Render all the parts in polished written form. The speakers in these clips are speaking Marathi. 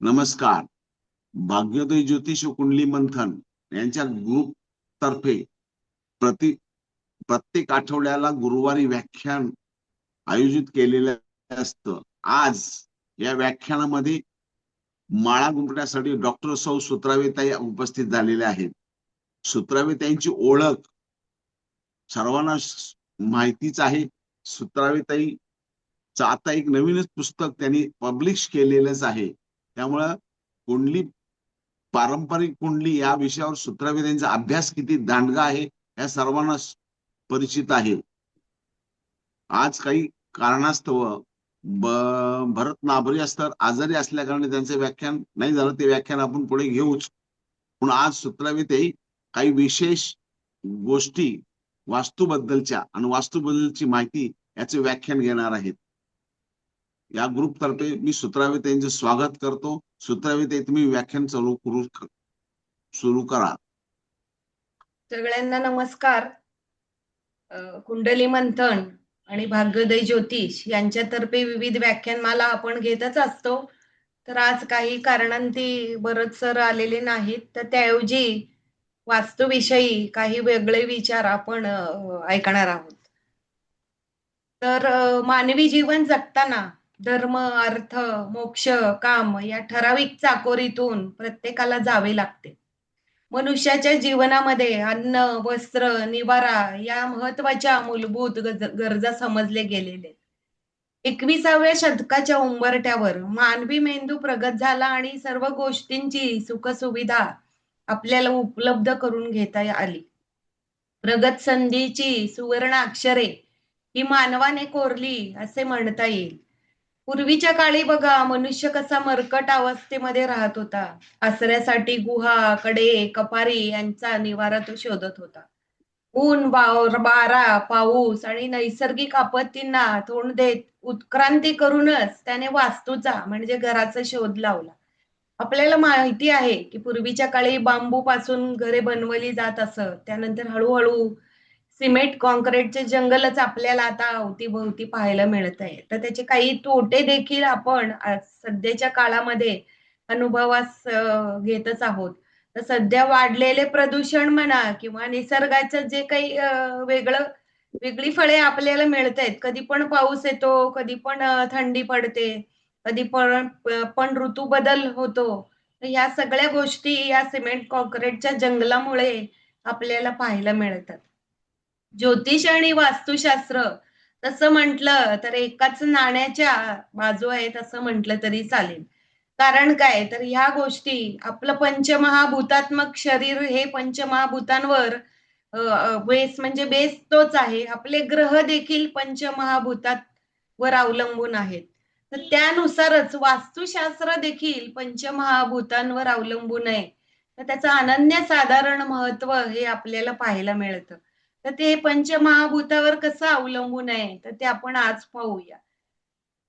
नमस्कार. भाग्योदय ज्योतिष कुंडली मंथन यांच्या ग्रुप तर्फे प्रति प्रत्येक आठवड्याला गुरुवारी व्याख्यान आयोजित केलेलं असतं. आज या व्याख्यानामध्ये माळा गुंफण्यासाठी डॉक्टर सौ सुत्रावेताई उपस्थित झालेले आहेत. सुत्रावेताईंची ओळख सर्वांना माहितीच आहे. सुत्रावेताईचं आता एक नवीनच पुस्तक त्यांनी पब्लिश केलेलंच आहे. त्यामुळं कुंडली पारंपरिक कुंडली या विषयावर सुत्रावेताईंचा अभ्यास किती दांडगा आहे या सर्वांना परिचित आहे. आज काही कारणास्तव भरत नाबरे असतात आजारी असल्या कारणाने त्यांचं व्याख्यान नाही झालं. ते व्याख्यान आपण पुढे घेऊच. पण आज सुत्रावेताई काही विशेष गोष्टी वास्तूबद्दलच्या आणि वास्तूबद्दलची माहिती याचे व्याख्यान घेणार आहेत. या ग्रुप तर्फे मी सुत्रावेताईंचं स्वागत करतो. सुत्रावेताई, तुम्ही व्याख्यान सुरू करा. सगळ्यांना नमस्कार. कुंडली मंथन आणि भाग्योदय ज्योतिष यांच्यातर्फे विविध व्याख्यानमाला आपण घेतच असतो. तर आज काही कारणांती बरच सर आलेले नाहीत, तर त्याऐवजी वास्तूविषयी काही वेगळे विचार आपण ऐकणार आहोत. तर मानवी जीवन जगताना धर्म, अर्थ, मोक्ष, काम या ठराविक चाकोरीतून प्रत्येकाला जावे लागते. मनुष्याच्या जीवनामध्ये अन्न, वस्त्र, निवारा या महत्वाच्या मूलभूत गरजा समजले गेलेले. 21व्या शतकाच्या उंबरठ्यावर मानवी मेंदू प्रगत झाला आणि सर्व गोष्टींची सुखसुविधा आपल्याला उपलब्ध करून घेता आली. प्रगत संधीची सुवर्ण अक्षरे ही मानवाने कोरली असे म्हणता येईल. पूर्वीच्या काळी बघा, मनुष्य कसा मरकट अवस्थेमध्ये राहत होता. आसऱ्यासाठी गुहा, कडे, कपारी यांचा निवारा तो शोधत होता. ऊन, वारा, पाऊस आणि नैसर्गिक आपत्तींना तोंड देत उत्क्रांती करूनच त्याने वास्तूचा म्हणजे घराचा शोध लावला. आपल्याला माहिती आहे की पूर्वीच्या काळी बांबू पासून घरे बनवली जात असत. त्यानंतर हळूहळू सिमेंट कॉन्क्रीटचे जंगलच आपल्याला आता अवतीभोवती पाहायला मिळत आहे. तर त्याचे काही तोटे देखील आपण सध्याच्या काळामध्ये अनुभवास घेतच आहोत. तर सध्या वाढलेले प्रदूषण म्हणा किंवा निसर्गाचं जे काही वेगळी फळे आपल्याला मिळत आहेत. कधी पण पाऊस येतो, कधी पण थंडी पडते, कधी पण ऋतू बदल होतो. तर ह्या सगळ्या गोष्टी या सिमेंट कॉन्क्रीटच्या जंगलामुळे आपल्याला पाहायला मिळतात. ज्योतिष आणि वास्तुशास्त्र तसं म्हटलं तर एकाच नाण्याच्या बाजू आहेत असं म्हटलं तरी चालेल. कारण काय तर ह्या गोष्टी आपलं पंचमहाभूतात्मक शरीर हे पंचमहाभूतांवर बेस म्हणजे बेस तोच आहे. आपले ग्रह देखील पंचमहाभूतांवर अवलंबून आहेत. तर त्यानुसारच वास्तुशास्त्र देखील पंचमहाभूतांवर अवलंबून आहे. तर त्याचं अनन्यसाधारण महत्व हे आपल्याला पाहायला मिळतं. तर ते पंचमहाभूतावर कसं अवलंबून आहे तर ते आपण आज पाहूया.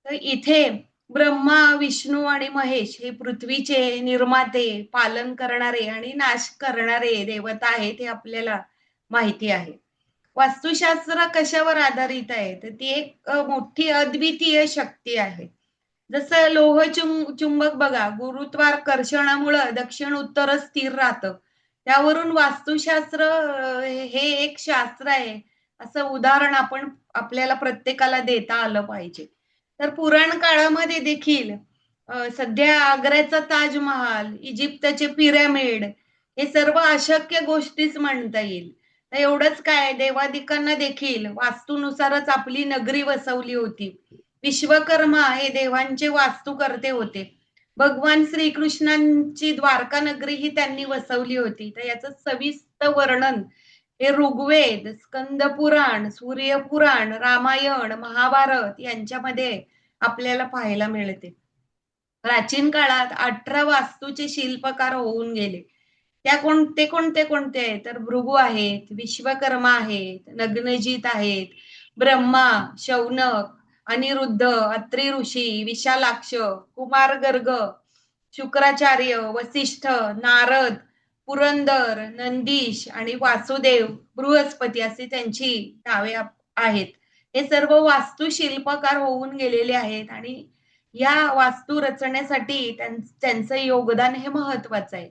तर इथे ब्रह्मा, विष्णू आणि महेश हे पृथ्वीचे निर्माते, पालन करणारे आणि नाश करणारे देवता आहेत हे आपल्याला माहिती आहे. वास्तुशास्त्र कशावर आधारित आहे तर ती एक मोठी अद्वितीय शक्ती आहे. जसं चुंबक बघा, गुरुत्वाकर्षणामुळे दक्षिण उत्तर स्थिर राहतं. त्यावरून वास्तुशास्त्र हे एक शास्त्र आहे असं उदाहरण आपण आपल्याला प्रत्येकाला देता आलं पाहिजे. तर पुराण काळामध्ये देखील सध्या आग्र्याचा ताजमहाल, इजिप्तचे पिरॅमिड हे सर्व अशक्य गोष्टीच म्हणता येईल. तर एवढंच काय, देवादिकांना देखील वास्तूनुसारच आपली नगरी वसवली होती. विश्वकर्मा हे देवांचे वास्तुकर्ते होते. भगवान श्रीकृष्णांची द्वारका नगरी ही त्यांनी वसवली होती. तर याचं सविस्तर वर्णन हे ऋग्वेद, स्कंद पुराण, सूर्यपुराण, रामायण, महाभारत यांच्यामध्ये आपल्याला पाहायला मिळते. प्राचीन काळात 18 वास्तूचे शिल्पकार होऊन गेले. त्या कोणते आहेत तर भृगु आहेत, विश्वकर्मा आहेत, नग्नजित आहेत, ब्रह्मा, शौनक, अनिरुद्ध, अत्री ऋषी, विशालाक्ष, कुमार गर्ग, शुक्राचार्य, वसिष्ठ, नारद, पुरंदर, नंदीश आणि वासुदेव, बृहस्पती अशी त्यांची नावे आहेत. हे सर्व वास्तुशिल्पकार होऊन गेलेले आहेत आणि या वास्तू रचण्यासाठी त्यांचं योगदान हे महत्वाचं आहे.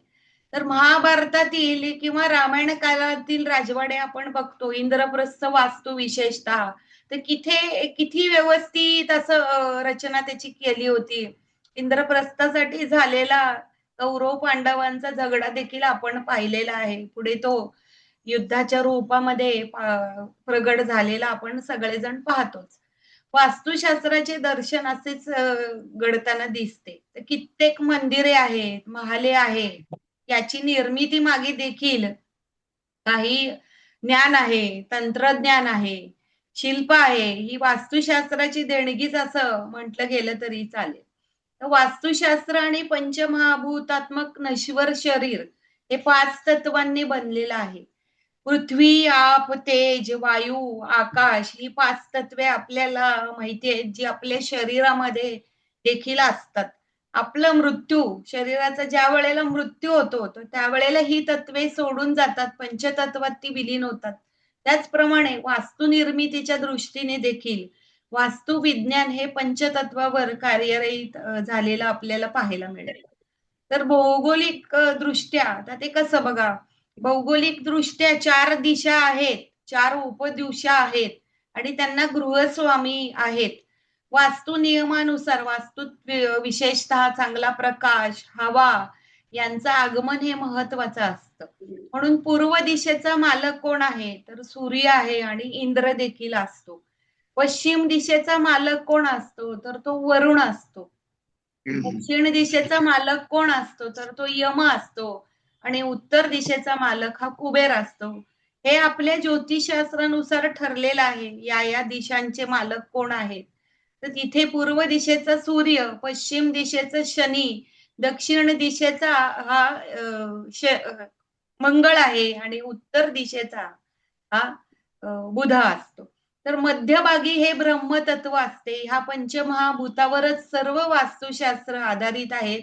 तर महाभारतातील किंवा रामायण काळातील राजवाडे आपण बघतो, इंद्रप्रस्थ वास्तू विशेषतः, तर किती व्यवस्थित असं रचना त्याची केली होती. इंद्रप्रस्थासाठी झालेला कौरव पांडवांचा झगडा देखील आपण पाहिलेला आहे. पुढे तो युद्धाच्या रूपामध्ये प्रगट झालेला आपण सगळेजण पाहतोच. वास्तुशास्त्राचे दर्शन असेच घडताना दिसते. तर कित्येक मंदिरे आहेत, महाले आहेत. याची निर्मिती मागे देखील काही ज्ञान आहे, तंत्रज्ञान आहे, शिल्प आहे. ही वास्तुशास्त्राची देणगीच असं म्हटलं गेलं तरी चालेल. तर वास्तुशास्त्र आणि पंचमहाभूतात्मक नश्वर शरीर हे 5 तत्वांनी बनलेलं आहे. पृथ्वी, आप, तेज, वायू, आकाश ही 5 तत्वे आपल्याला माहिती आहेत, जी आपल्या शरीरामध्ये देखील असतात. आपलं मृत्यू, शरीराचा ज्या वेळेला मृत्यू होतो, तर त्यावेळेला ही तत्वे सोडून जातात, पंचतत्वात ती विलीन होतात. त्याचप्रमाणे वास्तुनिर्मितीच्या दृष्टीने देखील वास्तुविज्ञान हे पंचतत्वावर कार्यरहित झालेलं आपल्याला पाहायला मिळेल. तर भौगोलिक दृष्ट्या आता ते कसं बघा, भौगोलिक दृष्ट्या 4 दिशा आहेत, 4 उपदिशा आहेत आणि त्यांना गृहस्वामी आहेत. वास्तू नियमानुसार वास्तूत विशेषतः चांगला प्रकाश, हवा यांचं आगमन हे महत्वाचं असतं. म्हणून पूर्व दिशेचा मालक कोण आहे? तर सूर्य आहे आणि इंद्र देखील असतो. पश्चिम दिशेचा मालक कोण असतो? तर तो वरुण असतो. दक्षिण दिशेचा मालक कोण असतो? तर तो यम असतो आणि उत्तर दिशेचा मालक हा कुबेर असतो. हे आपल्या ज्योतिषशास्त्रानुसार ठरलेलं आहे. या दिशांचे मालक कोण आहेत? तर तिथे पूर्व दिशेचा सूर्य, पश्चिम दिशेचा शनी, दक्षिण दिशेचा हा मंगळ आहे आणि उत्तर दिशेचा हा बुध असतो. तर मध्यभागी हे ब्रह्मतत्व असते. ह्या पंचमहाभूतावरच सर्व वास्तुशास्त्र आधारित आहेत.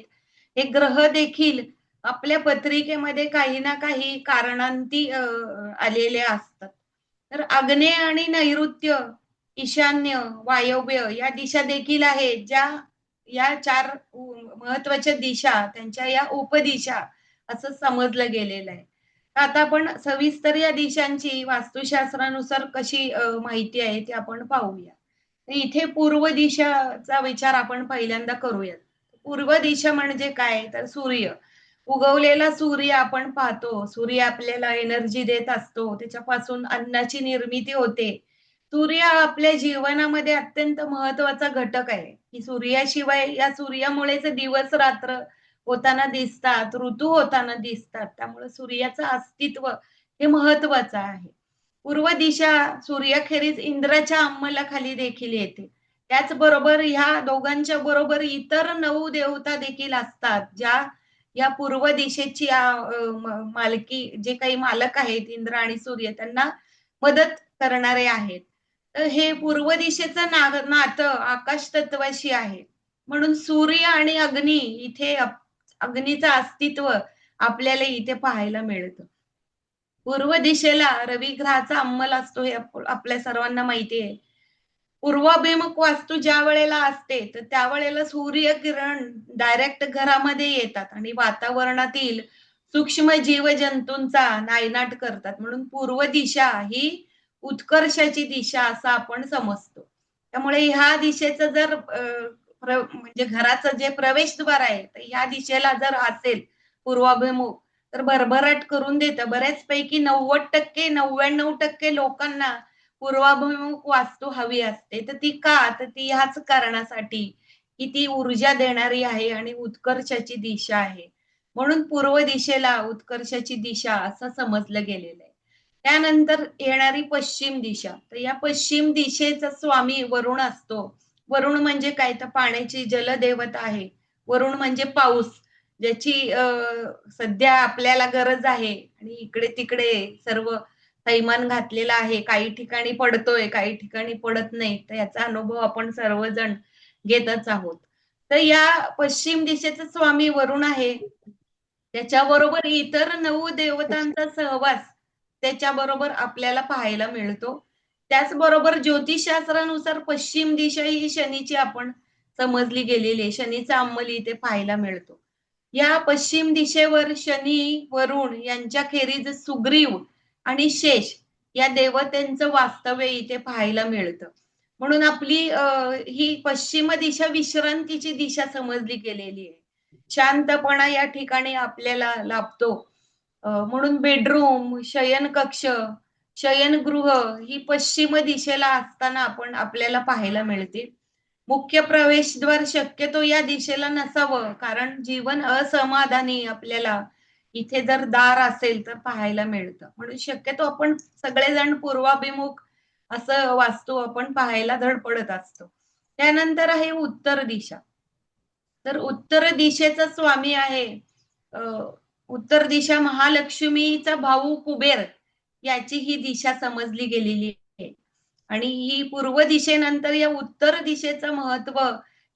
हे ग्रह देखील आपल्या पत्रिकेमध्ये काही ना काही कारणांती आलेले असतात. तर आग्नेय आणि नैऋत्य, ईशान्य, वायव्य या दिशा देखील आहेत, ज्या या 4 महत्वाच्या दिशा, त्यांच्या या उपदिशा असं समजलं गेलेलं आहे. आता आपण सविस्तर या दिशांची वास्तुशास्त्रानुसार कशी माहिती आहे ती आपण पाहूया. तर इथे पूर्व दिशाचा विचार आपण पहिल्यांदा करूयात. पूर्व दिशा म्हणजे काय? तर सूर्य. उगवलेला सूर्य आपण पाहतो. सूर्य आपल्याला एनर्जी देत असतो. त्याच्यापासून अन्नाची निर्मिती होते. सूर्य हा आपल्या जीवनामध्ये अत्यंत महत्वाचा घटक आहे, की सूर्याशिवाय या सूर्यामुळेच दिवस-रात्र होताना दिसतात, ऋतू होताना दिसतात. त्यामुळे सूर्याचं अस्तित्व हे महत्वाचं आहे. पूर्व दिशा सूर्याखेरीज इंद्राच्या अंमलाखाली देखील येते. त्याचबरोबर ह्या दोघांच्या बरोबर इतर 9 देवता देखील असतात, ज्या या पूर्व दिशेची मालकी जे काही मालक आहेत इंद्र आणि सूर्य त्यांना मदत करणारे आहेत. तर हे पूर्व दिशेचं नातं आकाश तत्वाशी आहे. म्हणून सूर्य आणि अग्नी इथे अग्नीचं अस्तित्व आपल्याला इथे पाहायला मिळतं. पूर्व दिशेला रवी ग्रहाचा अंमल असतो हे आपल्या सर्वांना माहिती आहे. पूर्वाभिमुख वास्तू ज्यावेळेला असते, तर त्यावेळेला सूर्यकिरण डायरेक्ट घरामध्ये येतात आणि वातावरणातील सूक्ष्म जीवजंतूंचा नायनाट करतात. म्हणून पूर्व दिशा ही उत्कर्षाची दिशा असं आपण समजतो. त्यामुळे ह्या दिशेचं जर म्हणजे घराचं जे प्रवेशद्वार आहे, तर ह्या दिशेला जर असेल पूर्वाभिमुख, तर भरभराट करून देतं. बऱ्याचपैकी 90% 99% लोकांना पूर्वाभिमुख वास्तू हवी असते. तर ती का? तर ती ह्याच कारणासाठी, की ती ऊर्जा देणारी आहे आणि उत्कर्षाची दिशा आहे. म्हणून पूर्व दिशेला उत्कर्षाची दिशा असं समजलं गेलेलं आहे. त्यानंतर येणारी पश्चिम दिशा. तर या पश्चिम दिशेचा स्वामी वरुण असतो. वरुण म्हणजे काय? तर पाण्याची जलदेवता आहे. वरुण म्हणजे पाऊस, ज्याची सध्या आपल्याला गरज आहे आणि इकडे-तिकडे सर्व थैमान घातलेला आहे. काही ठिकाणी पडतोय, काही ठिकाणी पडत नाही. तर याचा अनुभव आपण सर्वजण घेतच आहोत. तर या पश्चिम दिशेचा स्वामी वरुण आहे. त्याच्याबरोबर इतर 9 देवतांचा सहवास त्याच्याबरोबर आपल्याला पाहायला मिळतो. त्याचबरोबर ज्योतिषशास्त्रानुसार पश्चिम दिशा ही शनीची आपण समजली गेलेली आहे. शनीचा अंमल इथे पाहायला मिळतो. या पश्चिम दिशेवर शनी, वरुण यांच्याखेरीज सुग्रीव आणि शेष या देवतांचं वास्तव्य इथे पाहायला मिळतं. म्हणून आपली ही पश्चिम दिशा विश्रांतीची दिशा समजली गेलेली आहे. शांतपणा या ठिकाणी आपल्याला लाभतो. म्हणून बेडरूम, शयनकक्ष, शयनगृह ही पश्चिम दिशेला असताना आपल्याला पाहायला मिळते. मुख्य प्रवेशद्वार शक्यतो या दिशेला नसावं, कारण जीवन असमाधानी आपल्याला इथे जर दार असेल तर पाहायला मिळतं. म्हणून शक्यतो आपण सगळेजण पूर्वाभिमुख असं वास्तू आपण पाहायला धडपडत असतो. त्यानंतर आहे उत्तर दिशा. तर उत्तर दिशेचा स्वामी आहे अ, उत्तर दिशा महालक्ष्मीचा भाऊ कुबेर याची ही दिशा समजली गेलेली आहे. आणि ही पूर्व दिशेनंतर या उत्तर दिशेचं महत्व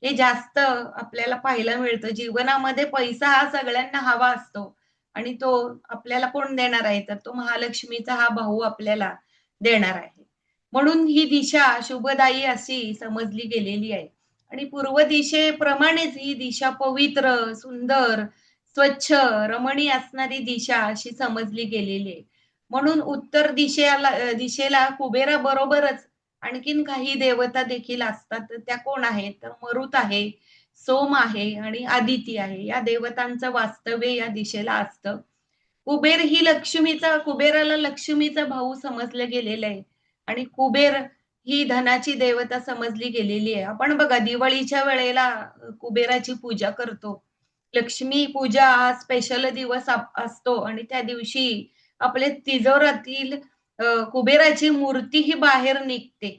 हे जास्त आपल्याला पाहायला मिळतं. जीवनामध्ये पैसा हा सगळ्यांना हवा असतो आणि तो आपल्याला कोण देणार आहे? तर तो महालक्ष्मीचा हा भाऊ आपल्याला देणार आहे. म्हणून ही दिशा शुभदायी अशी समजली गेलेली आहे. आणि पूर्व दिशेप्रमाणेच ही दिशा पवित्र, सुंदर, स्वच्छ, रमणीय असणारी दिशा अशी समजली गेलेली आहे. म्हणून उत्तर दिशेला कुबेराबरोबरच आणखीन काही देवता देखील असतात. तर त्या कोण आहेत? तर मरुत आहे, सोम आहे आणि आदिती आहे. या देवतांचं वास्तव्य या दिशेला असतं. कुबेराला लक्ष्मीचा भाऊ समजलं गेलेलं आहे आणि कुबेर ही धनाची देवता समजली गेलेली आहे. आपण बघा दिवाळीच्या वेळेला कुबेराची पूजा करतो. लक्ष्मी पूजा हा स्पेशल दिवस असतो आणि त्या दिवशी आपल्या तिजोरातील कुबेराची मूर्ती ही बाहेर निघते.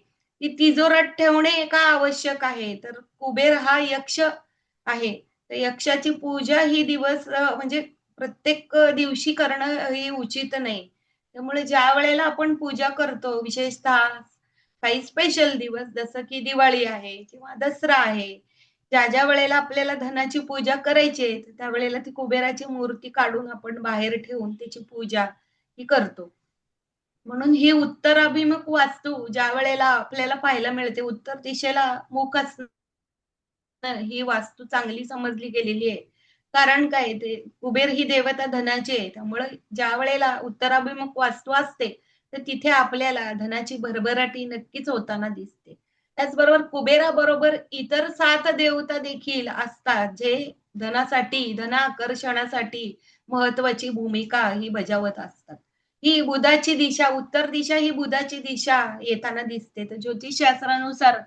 ती तिजोरात ठेवणे का आवश्यक आहे? तर कुबेर हा यक्ष आहे. तर यक्षाची पूजा ही दिवस म्हणजे प्रत्येक दिवशी करणं हे उचित नाही. त्यामुळे ज्यावेळेला आपण पूजा करतो, विशेषतः काही स्पेशल दिवस जसं की दिवाळी आहे किंवा दसरा आहे. ज्या वेळेला आपल्याला धनाची पूजा करायची आहे, तर त्यावेळेला ती कुबेराची मूर्ती काढून आपण बाहेर ठेवून त्याची पूजा ही करतो. म्हणून ही उत्तराभिमुख वास्तू ज्यावेळेला आपल्याला पाहायला मिळते, उत्तर दिशेला मुख असणं ही वास्तू चांगली समजली गेलेली आहे. कारण काय ते कुबेर ही देवता धनाची आहे. त्यामुळे ज्यावेळेला उत्तराभिमुख वास्तू असते, तर तिथे आपल्याला धनाची भरभराटी नक्कीच होताना दिसते. त्याचबरोबर कुबेराबरोबर इतर 7 देवता देखील असतात, जे धनाकर्षणासाठी महत्त्वाची भूमिका ही बजावत असतात. ही बुधाची दिशा, उत्तर दिशा ही बुधाची दिशा येताना दिसते. तर ज्योतिषशास्त्रानुसार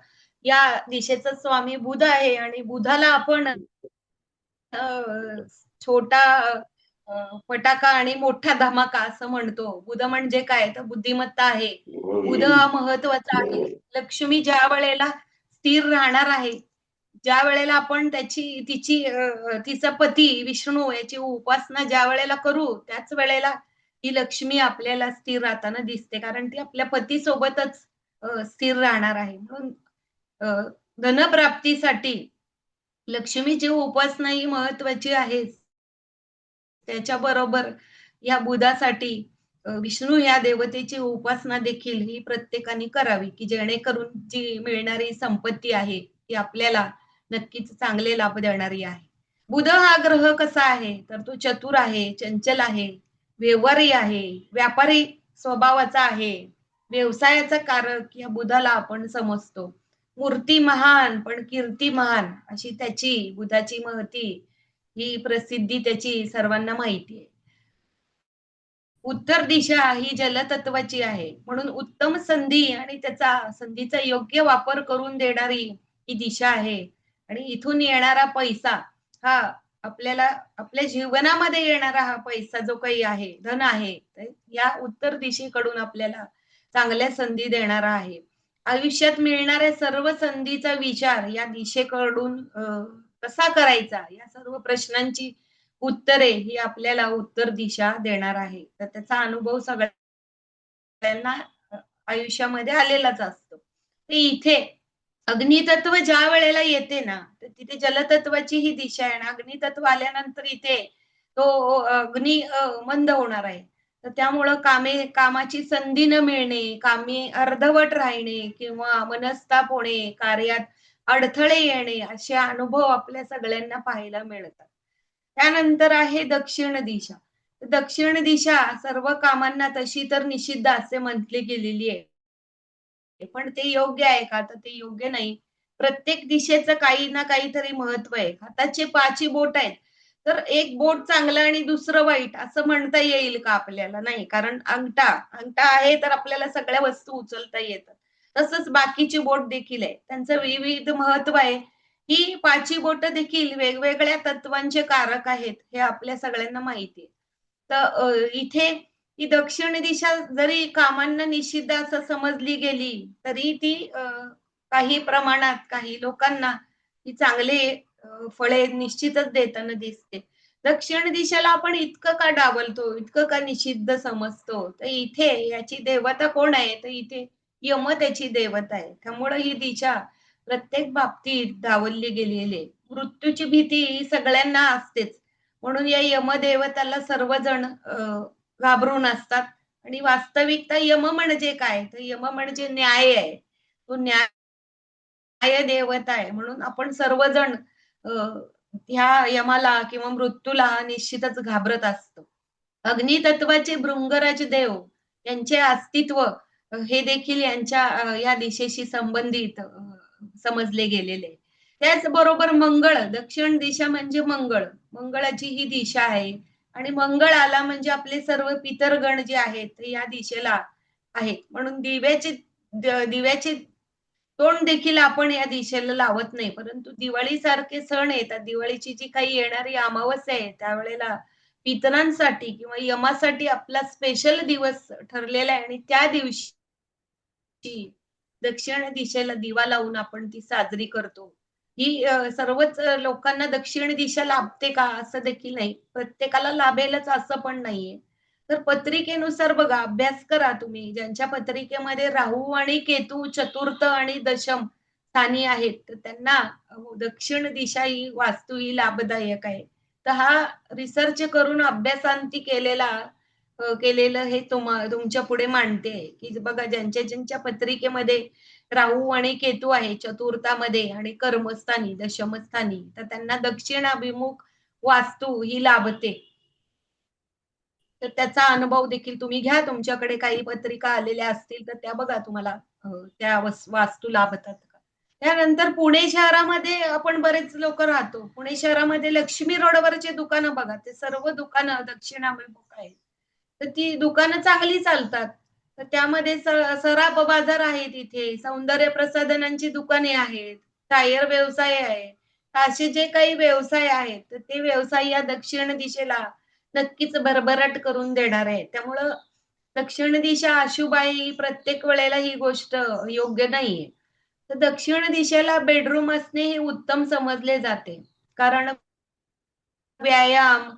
या दिशेचा स्वामी बुध आहे आणि बुधाला आपण छोटा फटाका आणि मोठा धमाका असं म्हणतो. बुध म्हणजे काय? तर बुद्धिमत्ता आहे. बुध हा महत्वाचा आहे. लक्ष्मी ज्या वेळेला स्थिर राहणार आहे, ज्या वेळेला आपण तिचा पती विष्णू याची उपासना ज्या वेळेला करू, त्याच वेळेला ही लक्ष्मी आपल्याला स्थिर राहताना दिसते. कारण ती आपल्या पतीसोबतच स्थिर राहणार आहे. म्हणून अ, धनप्राप्तीसाठी लक्ष्मीची उपासना ही महत्वाची आहेच. त्याच्याबरोबर या बुधासाठी विष्णू या देवतेची उपासना देखील ही प्रत्येकाने करावी, की जेणेकरून जी मिळणारी संपत्ती आहे, ती आपल्याला नक्कीच चांगले लाभ देणारी आहे. बुध हा ग्रह कसा आहे? तर तो चतुर आहे, चंचल आहे, व्यवहारी आहे, व्यापारी स्वभावाचा आहे. व्यवसायाचा कारक या बुधाला आपण समजतो. मूर्ती महान पण कीर्ती महान अशी त्याची बुधाची महती ही प्रसिद्धी त्याची सर्वांना माहिती आहे. उत्तर दिशा ही जलतत्वाची आहे. म्हणून उत्तम संधी आणि संधीचा योग्य वापर करून देणारी ही दिशा आहे. आणि इथून येणारा पैसा हा आपल्याला आपल्या जीवनामध्ये येणारा हा पैसा जो काही आहे, धन आहे, तर या उत्तर दिशेकडून आपल्याला चांगल्या संधी देणारा आहे. आयुष्यात मिळणाऱ्या सर्व संधीचा विचार या दिशेकडून कसा करायचा या सर्व प्रश्नांची उत्तरे ही आपल्याला उत्तर दिशा देणार आहे. तर त्याचा अनुभव सगळ्यांना आयुष्यामध्ये आलेलाच असतो. तर इथे अग्नितत्व ज्या वेळेला येते ना, तर तिथे जलतत्वाची ही दिशा आहे आणि अग्नितत्व आल्यानंतर इथे तो अग्नी मंद होणार आहे. तर त्यामुळं कामाची संधी न मिळणे, कामी अर्धवट राहणे किंवा मनस्ताप होणे, कार्यात अडथळे येणे असे अनुभव आपल्या सगळ्यांना पाहायला मिळतात. त्यानंतर आहे दक्षिण दिशा. दक्षिण दिशा सर्व कामांना तशी तर निषिद्ध असे म्हटली गेलेली आहे. पण ते योग्य आहे का? तर ते योग्य नाही. प्रत्येक दिशेचं काही ना काहीतरी महत्त्व आहे. हाताची 5ही बोट आहेत. तर एक बोट चांगलं आणि दुसरं वाईट असं म्हणता येईल का आपल्याला? नाही. कारण अंगठा आहे तर आपल्याला सगळ्या वस्तू उचलता येतात. तसंच बाकीची बोट देखील आहे. त्यांचं विविध महत्त्व आहे. ही 5ही बोटं देखील वेगवेगळ्या तत्वांचे कारक आहेत, हे आपल्या सगळ्यांना माहिती आहे. तर इथे ही दक्षिण दिशा जरी कामांना निषिद्ध असं समजली गेली, तरी ती काही प्रमाणात काही लोकांना ही चांगले फळे निश्चितच देताना दिसते. दक्षिण दिशेला आपण इतकं का डावलतो, इतकं का निषिद्ध समजतो? तर इथे याची देवता कोण आहे? तर इथे यम त्याची देवता आहे. त्यामुळं ही दिशा प्रत्येक बाबतीत डावलली गेलेली आहे. मृत्यूची भीती ही सगळ्यांना असतेच. म्हणून या यमदेवताला सर्वजण घाबरून असतात आणि वास्तविकता यम म्हणजे काय? तर यम म्हणजे न्याय आहे. तो न्याय देवता आहे. म्हणून आपण सर्वजण अ, ह्या यमाला किंवा मृत्यूला निश्चितच घाबरत असतो. अग्नितत्वाचे भृंगराज देव यांचे अस्तित्व हे देखील यांच्या या दिशेशी संबंधित समजले गेलेले आहे. त्याचबरोबर मंगळ, दक्षिण दिशा म्हणजे मंगळ. मंगळाची ही दिशा आहे आणि मंगळ आला म्हणजे आपले सर्व पितरगण जे आहेत, ते या दिशेला आहेत. म्हणून दिव्याचे तोंड देखील आपण या दिशेला लावत नाही. परंतु दिवाळीसारखे सण येतात, दिवाळीची जी काही येणारी अमावास्या आहे, त्यावेळेला पितरांसाठी किंवा यमासाठी आपला स्पेशल दिवस ठरलेला आहे आणि त्या दिवशी दक्षिण दिशेला दिवा लावून आपण ती साजरी करतो. ही सर्वच लोकांना दक्षिण दिशा लाभते का? असं देखील नाही. प्रत्येकाला लाभेलच असं पण नाहीये. तर पत्रिकेनुसार बघा, अभ्यास करा तुम्ही. ज्यांच्या पत्रिकेमध्ये राहू आणि केतू चतुर्थ आणि दशम स्थानी आहेत, तर त्यांना दक्षिण दिशा ही वास्तू ही लाभदायक आहे. तर हा रिसर्च करून अभ्यासांती केलेलं हे तुमच्या पुढे मांडते की बघा ज्यांच्या पत्रिकेमध्ये राहू आणि केतू आहे चतुर्थामध्ये आणि कर्मस्थानी, दशमस्थानी, तर त्यांना दक्षिणाभिमुख वास्तू ही लाभते. तर त्याचा अनुभव देखील तुम्ही घ्या. तुमच्याकडे काही पत्रिका आलेल्या असतील, तर त्या बघा तुम्हाला त्या वास्तू लाभतात का? त्यानंतर पुणे शहरामध्ये आपण बरेच लोकं राहतो. पुणे शहरामध्ये लक्ष्मी रोडवरचे दुकानं बघा, ते सर्व दुकानं दक्षिणाभिमुख आहेत. तर ती दुकानं चांगली चालतात. तर त्यामध्ये सराफ बाजार आहे तिथे, सौंदर्य प्रसाधनांची दुकाने आहेत, टायर व्यवसाय आहे. असे जे काही व्यवसाय आहेत, तर ते व्यवसाय या दक्षिण दिशेला नक्कीच भरभराट करून देणार आहे. त्यामुळं दक्षिण दिशा अशुभ आहे ही प्रत्येक वेळेला ही गोष्ट योग्य नाहीये. तर दक्षिण दिशेला बेडरूम असणे हे उत्तम समजले जाते. कारण व्यायाम,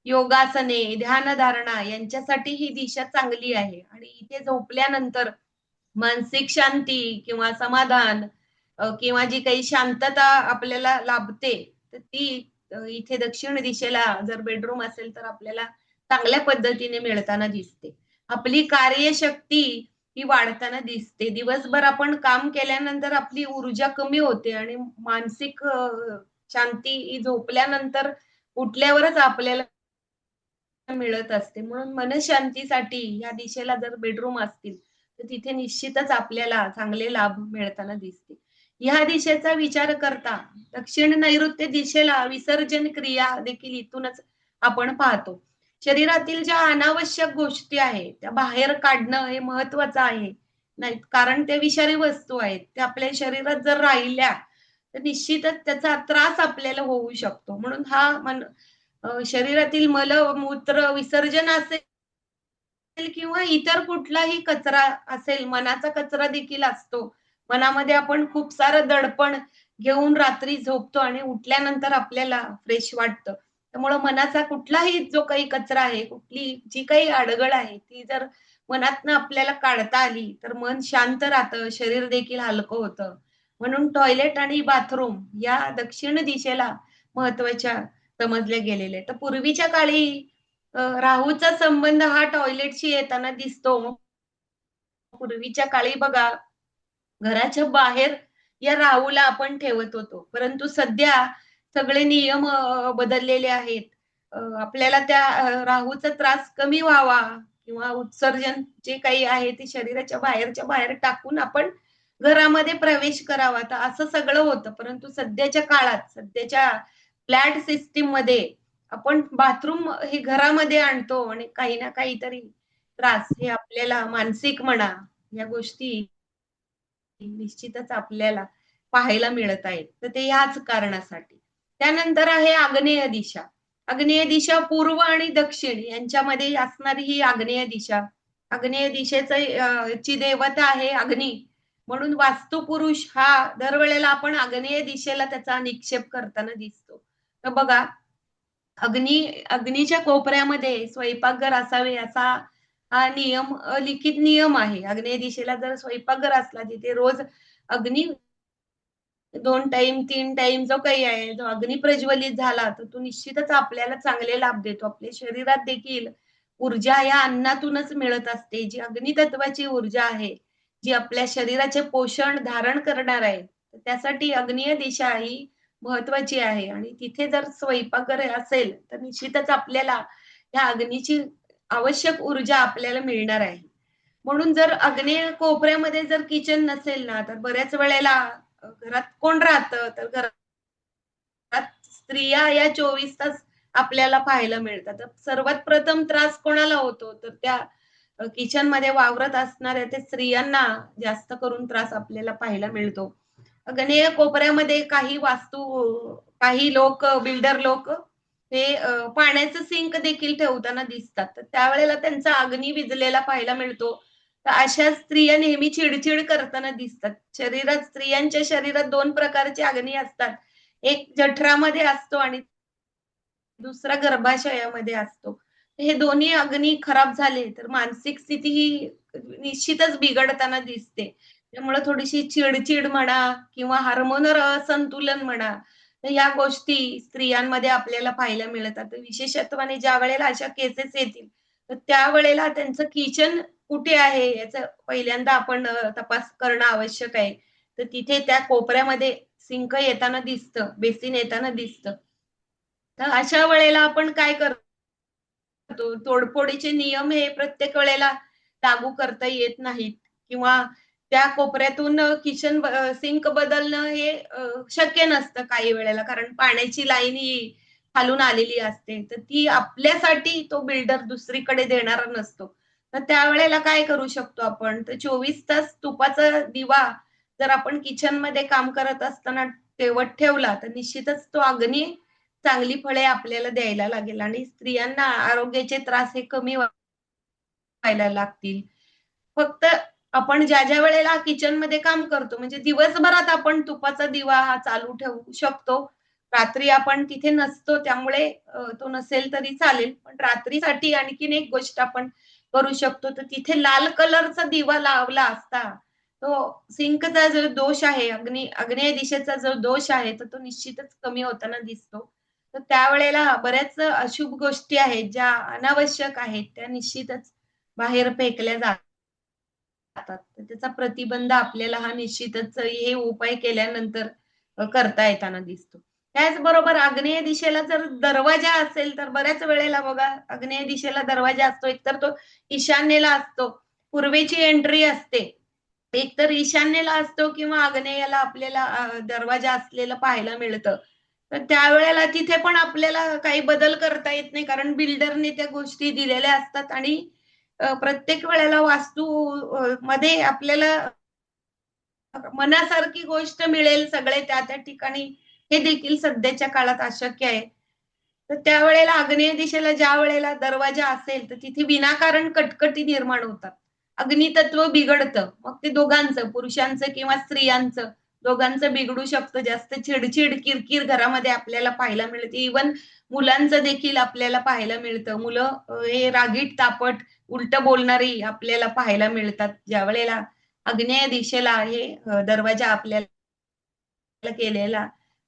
योगासने, ध्यानधारणा यांच्यासाठी ही दिशा चांगली आहे आणि इथे झोपल्यानंतर मानसिक शांती किंवा समाधान किंवा जी काही शांतता आपल्याला लाभते, तर ती इथे दक्षिण दिशेला जर बेडरूम असेल, तर आपल्याला चांगल्या पद्धतीने मिळताना दिसते. आपली कार्यशक्ती ही वाढताना दिसते. दिवसभर आपण काम केल्यानंतर आपली ऊर्जा कमी होते आणि मानसिक शांती ही झोपल्यानंतर उठल्यावरच आपल्याला मिळत असते. म्हणून मनःशांतीसाठी या दिशेला जर बेडरूम असतील, तर तिथे निश्चितच आपल्याला चांगले लाभ मिळताना दिसते. ह्या दिशेचा विचार करता दक्षिण नैऋत्य दिशेला विसर्जन क्रिया देखील इथूनच आपण पाहतो. शरीरातील ज्या अनावश्यक गोष्टी आहेत, त्या बाहेर काढणं हे महत्वाचं आहे. नाही कारण त्या विषारी वस्तू आहेत. त्या आपल्या शरीरात जर राहिल्या, तर निश्चितच त्याचा त्रास आपल्याला होऊ शकतो. म्हणून हा शरीरातील मल-मूत्र विसर्जन असेल किंवा इतर कुठलाही कचरा असेल, मनाचा कचरा देखील असतो. मनामध्ये आपण खूप सारं दडपण घेऊन रात्री झोपतो आणि उठल्यानंतर आपल्याला फ्रेश वाटतं. त्यामुळं मनाचा कुठलाही जो काही कचरा आहे, कुठली जी काही अडगळ आहे, ती जर मनातनं आपल्याला काढता आली, तर मन शांत राहतं, शरीर देखील हलकं होतं. म्हणून टॉयलेट आणि बाथरूम या दक्षिण दिशेला महत्त्वाच्या समजले गेलेले. तर पूर्वीच्या काळी राहूचा संबंध हा टॉयलेटशी येताना दिसतो. पूर्वीच्या काळी बघा, घराच्या बाहेर या राहूला आपण ठेवत होतो. परंतु सध्या सगळे नियम बदललेले आहेत. आपल्याला त्या राहूचा त्रास कमी व्हावा किंवा उत्सर्जन जे काही आहे ते शरीराच्या बाहेरच्या बाहेर टाकून आपण घरामध्ये प्रवेश करावा. तर असं सगळं होतं. परंतु सध्याच्या काळात, सध्याच्या फ्लॅट सिस्टममध्ये आपण बाथरूम हे घरामध्ये आणतो आणि काही ना काहीतरी त्रास हे आपल्याला मानसिक म्हणा, या गोष्टी निश्चितच आपल्याला पाहायला मिळत आहेत. तर ते याच कारणासाठी. त्यानंतर आहे आग्नेय दिशा. आग्नेय दिशा पूर्व आणि दक्षिण यांच्यामध्ये असणारी ही आग्नेय दिशा. आग्नेय दिशेचं ची देवता आहे अग्नी. म्हणून वास्तुपुरुष हा दरवेळेला आपण आग्नेय दिशेला त्याचा निक्षेप करताना दिसतो. तर बघा अग्नीच्या कोपऱ्यामध्ये स्वयंपाकघर असावे असा हा नियम लिखित नियम आहे. आग्नेय दिशेला जर स्वयंपाकघर असला तिथे रोज अग्नी 2 टाईम, 3 टाईम जो काही आहे, जो अग्नी प्रज्वलित झाला, तर तो निश्चितच आपल्याला चांगले लाभ देतो. आपल्या शरीरात देखील ऊर्जा या अन्नातूनच मिळत असते. जी अग्नी तत्वाची ऊर्जा आहे, जी आपल्या शरीराचे पोषण धारण करणार आहे. तर त्यासाठी आग्नेय दिशा ही महत्वाची आहे आणि तिथे जर स्वयंपाकघर असेल, तर निश्चितच आपल्याला त्या अग्नीची आवश्यक ऊर्जा आपल्याला मिळणार आहे. म्हणून जर आग्नेय कोपऱ्यामध्ये जर किचन नसेल ना, तर बऱ्याच वेळेला घरात कोण राहतं? तर घरात स्त्रिया या 24 तास आपल्याला पाहायला मिळतात. तर सर्वात प्रथम त्रास कोणाला होतो? तर त्या किचनमध्ये वावरत असणाऱ्या त्या स्त्रियांना जास्त करून त्रास आपल्याला पाहायला मिळतो. आग्नेय कोपऱ्यामध्ये काही लोक बिल्डर लोक हे पाण्याचं सिंक देखील ठेवताना दिसतात. तर त्यावेळेला त्यांचा अग्नी विझलेला पाहायला मिळतो. तर अशा स्त्रिया नेहमी चिड करताना दिसतात. स्त्रियांच्या शरीरात 2 प्रकारचे अग्नी असतात. एक जठरामध्ये असतो आणि दुसरा गर्भाशयामध्ये असतो. हे दोन्ही अग्नी खराब झाले, तर मानसिक स्थिती ही निश्चितच बिघडताना दिसते. त्यामुळे थोडीशी चिड म्हणा किंवा हार्मोनल असंतुलन म्हणा, तर या गोष्टी स्त्रियांमध्ये आपल्याला पाहायला मिळतात. तर विशेषत्वाने ज्यावेळेला अशा केसेस येतील, तर त्यावेळेला त्यांचं किचन कुठे आहे याचा पहिल्यांदा आपण तपास करणं आवश्यक आहे. तर तिथे त्या कोपऱ्यामध्ये सिंक येताना दिसतं, बेसिन येताना दिसतं. तर अशा वेळेला आपण काय करतो? तोडफोडीचे नियम हे प्रत्येक वेळेला लागू करता येत नाहीत किंवा त्या कोपऱ्यातून सिंक बदलणं हे शक्य नसतं काही वेळेला. कारण पाण्याची लाईन ही खालून आलेली असते. तर ती आपल्यासाठी तो बिल्डर दुसरीकडे देणारा नसतो. तर त्यावेळेला काय करू शकतो आपण? तर 24 तास तुपाचा दिवा जर आपण किचनमध्ये काम करत असताना तेवत ठेवला, तर निश्चितच तो अग्नी चांगली फळे आपल्याला द्यायला लागेल आणि स्त्रियांना आरोग्याचे त्रास हे कमी व्हायला लागतील. फक्त आपण ज्या वेळेला किचनमध्ये काम करतो, म्हणजे दिवसभरात आपण तुपाचा दिवा हा चालू ठेवू शकतो. रात्री आपण तिथे नसतो त्यामुळे तो नसेल तरी चालेल. पण रात्रीसाठी आणखीन एक गोष्ट आपण करू शकतो. तर तिथे लाल कलरचा दिवा लावला असता, तो सिंकचा जो दोष आहे, आग्नेय दिशेचा जो दोष आहे, तर तो निश्चितच कमी होताना दिसतो. तर त्यावेळेला बऱ्याच अशुभ गोष्टी आहेत, ज्या अनावश्यक आहेत, त्या निश्चितच बाहेर फेकल्या जातात. तर त्याचा प्रतिबंध आपल्याला हा निश्चितच हे उपाय केल्यानंतर करता येताना दिसतो. त्याचबरोबर आग्नेय दिशेला जर दरवाजा असेल, तर बऱ्याच वेळेला बघा आग्नेय दिशेला दरवाजा असतो. एकतर तो ईशान्येला असतो. पूर्वेची एंट्री असते. एकतर ईशान्येला असतो किंवा आग्नेयेला आपल्याला दरवाजा असलेलं पाहायला मिळतं. तर त्यावेळेला तिथे पण आपल्याला काही बदल करता येत नाही. कारण बिल्डरने त्या गोष्टी दिलेल्या असतात आणि प्रत्येक वेळेला वास्तू मध्ये आपल्याला मनासारखी गोष्ट मिळेल सगळे त्या ठिकाणी हे देखील सध्याच्या काळात अशक्य आहे. तर त्यावेळेला आग्नेय दिशेला ज्यावेळेला दरवाजा असेल, तर तिथे विनाकारण कटकटी निर्माण होतात. अग्नितत्व बिघडतं. मग ते दोघांचं, पुरुषांचं किंवा स्त्रियांचं दोघांचं बिघडू शकतं. जास्त चिड किरकिर घरामध्ये आपल्याला पाहायला मिळते. इव्हन मुलांचं देखील आपल्याला पाहायला मिळतं. मुलं हे रागीट, तापट, उलटं बोलणारी आपल्याला पाहायला मिळतात. ज्यावेळेला आग्नेय दिशेला हे दरवाजा आपल्याला केलेला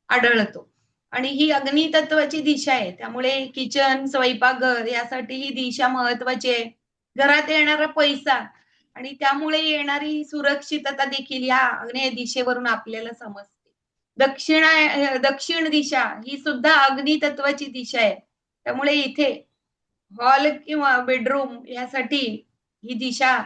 आढळतो. आणि ही अग्नी तत्वाची दिशा आहे. त्यामुळे किचन, स्वयंपाकघर यासाठी ही दिशा महत्वाची आहे. घरात येणारा पैसा आणि त्यामुळे येणारी सुरक्षितता देखील या आग्नेय दिशेवरून आपल्याला समजते. दक्षिण दिशा ही सुद्धा अग्नितत्वाची दिशा आहे. त्यामुळे इथे हॉल किंवा बेडरूम यासाठी ही दिशा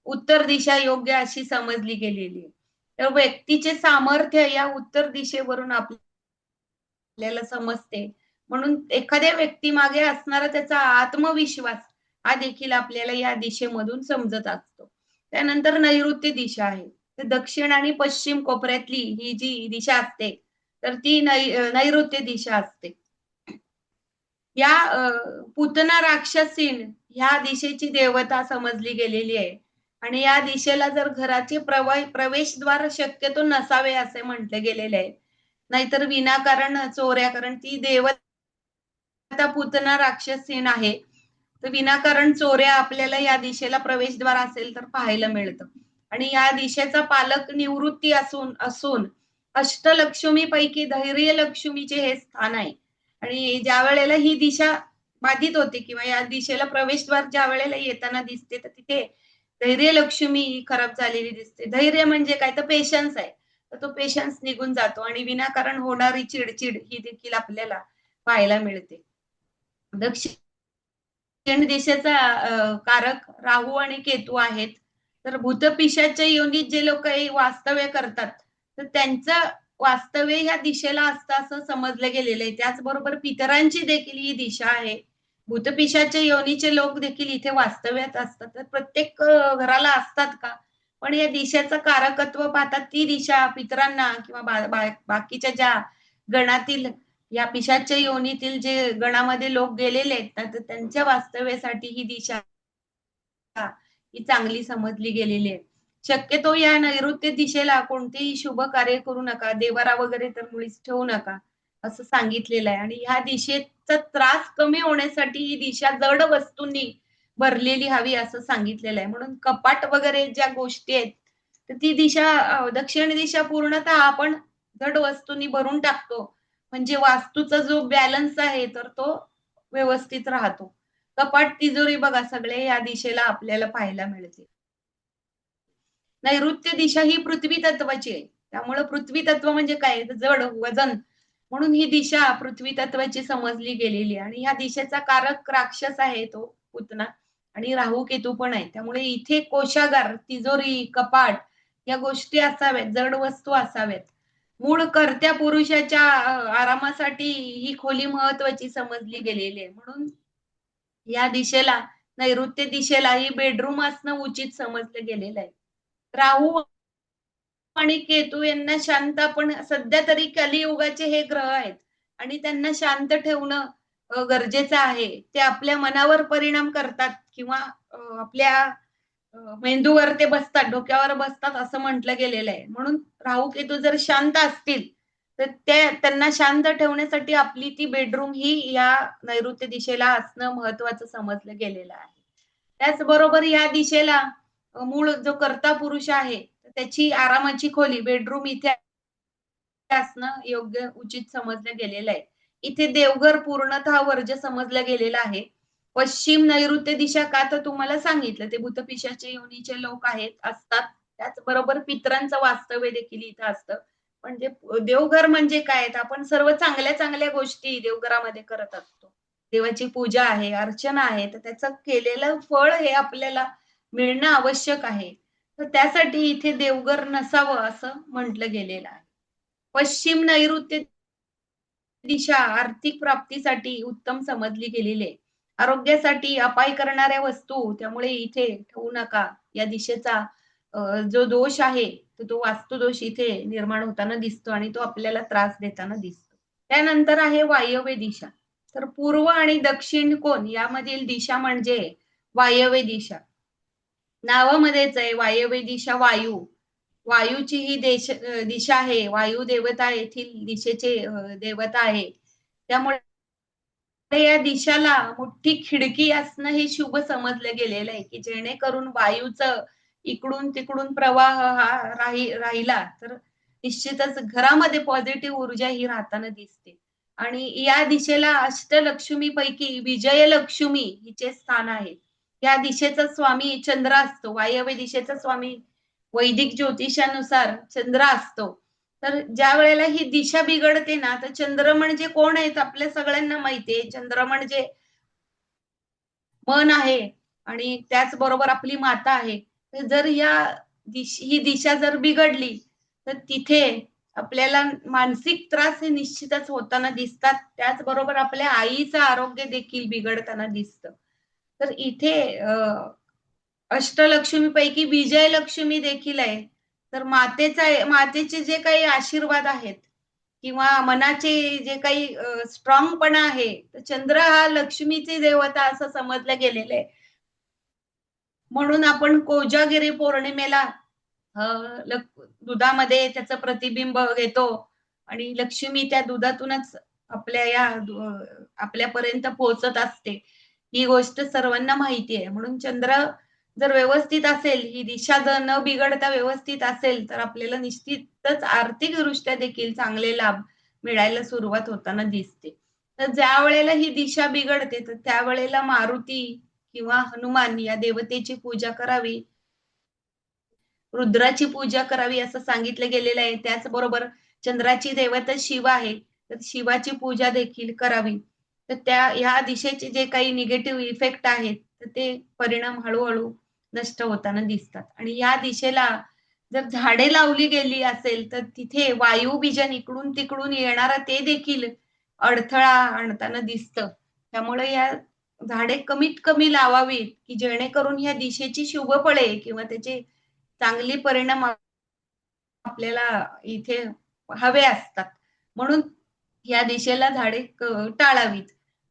उत्तर दिशा योग्य अशी समजली गेलेली आहे. तर व्यक्तीचे सामर्थ्य या उत्तर दिशेवरून आपल्याला समजते. म्हणून एखाद्या व्यक्तीमागे असणारा त्याचा आत्मविश्वास हा देखील आपल्याला या दिशेमधून समजत असतो. त्यानंतर नैऋत्य दिशा आहे. तर दक्षिण आणि पश्चिम कोपऱ्यातली ही जी दिशा असते, तर ती नैऋत्य दिशा असते. या पूतना राक्षसीन ह्या दिशेची देवता समजली गेलेली आहे आणि या दिशेला जर घराचे प्रवेशद्वार शक्यतो नसावे असे म्हटले गेलेले आहे. नाहीतर विनाकारण चोऱ्या, कारण ती देवता पूतना राक्षसीन आहे. तर विनाकारण चोऱ्या आपल्याला या दिशेला प्रवेशद्वार असेल तर पाहायला मिळतं. आणि या दिशेचा पालक निवृत्ती असून अष्टलक्ष्मीपैकी धैर्यलक्ष्मीचे हे स्थान आहे. आणि ज्या वेळेला ही दिशा बाधित होते किंवा या दिशेला प्रवेशद्वार ज्या वेळेला येताना दिसते, तर तिथे धैर्यलक्ष्मी खराब झालेली दिसते. धैर्य म्हणजे काय, तर पेशन्स आहे. तर तो पेशन्स निघून जातो आणि विनाकारण होणारी चिडचिड ही देखील आपल्याला पाहायला मिळते. दक्षिण दिशेचा कारक राहू आणि केतू आहेत. तर भूतपिशाच्या योनीत जे लोक वास्तव्य करतात, तर त्यांचं वास्तव्य ह्या दिशेला असतं असं समजलं गेलेलं आहे. त्याचबरोबर पितरांची देखील ही दिशा आहे. भूतपिशाच्या योनीचे लोक देखील इथे वास्तव्यात असतात. तर प्रत्येक घराला असतात का? पण या दिशेचं कारकत्व पाहतात ती दिशा पितरांना किंवा बाकीच्या ज्या गणातील या पिशाच्य योनीतील जे गणामध्ये लोक गेलेले आहेत ना, तर त्यांच्या वास्तव्यासाठी ही दिशा ही चांगली समजली गेलेली आहे. शक्यतो या नैऋत्य दिशेला कोणतेही शुभ कार्य करू नका, देवारा वगैरे तर मुळीच ठेवू नका, असं सांगितलेलं आहे. आणि ह्या दिशेचा त्रास कमी होण्यासाठी ही दिशा जड वस्तूंनी भरलेली हवी असं सांगितलेलं आहे. म्हणून कपाट वगैरे ज्या गोष्टी आहेत, तर ती दिशा दक्षिण दिशा पूर्णतः आपण जड वस्तूंनी भरून टाकतो. म्हणजे वास्तूचा जो बॅलन्स आहे, तर तो व्यवस्थित राहतो. कपाट, तिजोरी बघा सगळे या दिशेला आपल्याला पाहायला मिळते. नैऋत्य दिशा ही पृथ्वी तत्वाची आहे. त्यामुळे पृथ्वी तत्व म्हणजे काय, तर जड, वजन. म्हणून ही दिशा पृथ्वी तत्वाची समजली गेलेली आहे आणि या दिशेचा कारक राक्षस आहे तो पुतना आणि राहू केतू पण आहे. त्यामुळे इथे कोशागार, तिजोरी, कपाट या गोष्टी असाव्यात, जड वस्तू असाव्यात. मूळ कर्त्या पुरुषाच्या आरामासाठी ही खोली महत्वाची समजली गेलेली आहे. म्हणून या दिशेला, नैऋत्य दिशेला ही बेडरूम असणं उचित समजलं गेलेलं आहे. राहू आणि केतू यांना शांत, आपण सध्या तरी कलियुगाचे हे ग्रह आहेत आणि त्यांना शांत ठेवणं गरजेचं आहे. ते आपल्या मनावर परिणाम करतात किंवा आपल्या मेंदूवर ते बसतात, डोक्यावर बसतात असं म्हटलं गेलेलं आहे. म्हणून राहू केतू जर शांत असतील, तर त्यांना शांत ठेवण्यासाठी आपली ती बेडरूम ही या नैऋत्य दिशेला असणं महत्वाचं समजलं गेलेलं आहे. त्याचबरोबर या दिशेला मूळ जो कर्ता पुरुष आहे, त्याची आरामाची खोली बेडरूम इथे असणं योग्य उचित समजलं गेलेलं आहे. इथे देवघर पूर्णतः वर्ज्य समजलं गेलेलं आहे. पश्चिम नैऋत्य दिशा का, तर तुम्हाला सांगितलं ते भूतपिशाचे योनीचे लोक असतात. त्याचबरोबर पितरांचं वास्तव्य देखील इथं असतं. म्हणजे देवघर म्हणजे काय, तर आपण सर्व चांगल्या चांगल्या गोष्टी देवघरामध्ये करत असतो. देवाची पूजा आहे, अर्चना आहे, तर त्याचं केलेलं फळ हे आपल्याला मिळणं आवश्यक आहे. तर त्यासाठी इथे देवघर नसावं असं म्हटलं गेलेलं आहे. पश्चिम नैऋत्य दिशा आर्थिक प्राप्तीसाठी उत्तम समजली गेलेली आहे. आरोग्यासाठी अपाय करणाऱ्या वस्तू त्यामुळे इथे ठेवू नका. या दिशेचा जो दोष आहे, तर तो वास्तुदोष इथे निर्माण होताना दिसतो आणि तो आपल्याला त्रास देताना दिसतो. त्यानंतर आहे वायव्य दिशा. तर पूर्व आणि दक्षिण कोण यामधील दिशा म्हणजे वायव्य दिशा. नावामध्येच आहे वायव्य दिशा वायू. वायूची ही दिशा आहे. वायू देवता येथील दिशेचे देवता आहे. त्यामुळे या दिशाला मोठी खिडकी असणं हे शुभ समजलं गेलेलं आहे, की जेणेकरून वायूचं इकडून-तिकडून प्रवाह हा राहिला तर निश्चितच घरामध्ये पॉझिटिव्ह ऊर्जा ही राहताना दिसते. आणि या दिशेला अष्टलक्ष्मीपैकी विजयलक्ष्मी हिचे स्थान आहे. या दिशेचा स्वामी चंद्र असतो. वायव्य दिशेचा स्वामी वैदिक ज्योतिषानुसार चंद्र असतो. तर ज्या वेळेला ही दिशा बिघडते ना, तर चंद्र म्हणजे कोण आहेत आपल्या सगळ्यांना माहिती आहे. चंद्र म्हणजे मन आहे आणि त्याचबरोबर आपली माता आहे. तर जर ही दिशा जर बिघडली, तर तिथे आपल्याला मानसिक त्रास हे निश्चितच होताना दिसतात. त्याचबरोबर आपल्या आईचं आरोग्य देखील बिघडताना दिसतं. तर इथे अष्टलक्ष्मीपैकी विजयलक्ष्मी देखील आहे. तर मातेचे जे काही आशीर्वाद आहेत किंवा मनाचे जे काही स्ट्रॉंगपणा आहे, तर चंद्र हा लक्ष्मीची देवता असं समजलं गेलेलं आहे. म्हणून आपण कोजागिरी पौर्णिमेला अ, दुधामध्ये त्याचं प्रतिबिंब घेतो आणि लक्ष्मी त्या दुधातूनच आपल्यापर्यंत पोहोचत असते. ही गोष्ट सर्वांना माहिती आहे. म्हणून चंद्र जर व्यवस्थित असेल, ही दिशा जर न बिघडता व्यवस्थित असेल, तर आपल्याला निश्चितच आर्थिकदृष्ट्या देखील चांगले लाभ मिळायला सुरुवात होताना दिसते. तर ज्यावेळेला ही दिशा बिघडते, तर त्यावेळेला मारुती किंवा हनुमान या देवतेची पूजा करावी. रुद्राची पूजा करावी असं सांगितलं गेलेलं आहे. त्याचबरोबर चंद्राची देवता शिव आहे, तर शिवाची पूजा देखील करावी. तर ह्या दिशेचे जे काही निगेटिव्ह इफेक्ट आहेत, तर ते परिणाम हळू नष्ट होताना दिसतात. आणि या दिशेला जर झाडे लावली गेली असेल, तर तिथे वायुबीजन इकडून-तिकडून येणारं ते देखील अडथळा आणताना दिसतं. त्यामुळे या झाडे कमीत कमी लावावीत, की जेणेकरून ह्या दिशेची शुभ फळे किंवा त्याचे चांगले परिणाम आपल्याला इथे हवे असतात. म्हणून या दिशेला झाडे टाळावीत.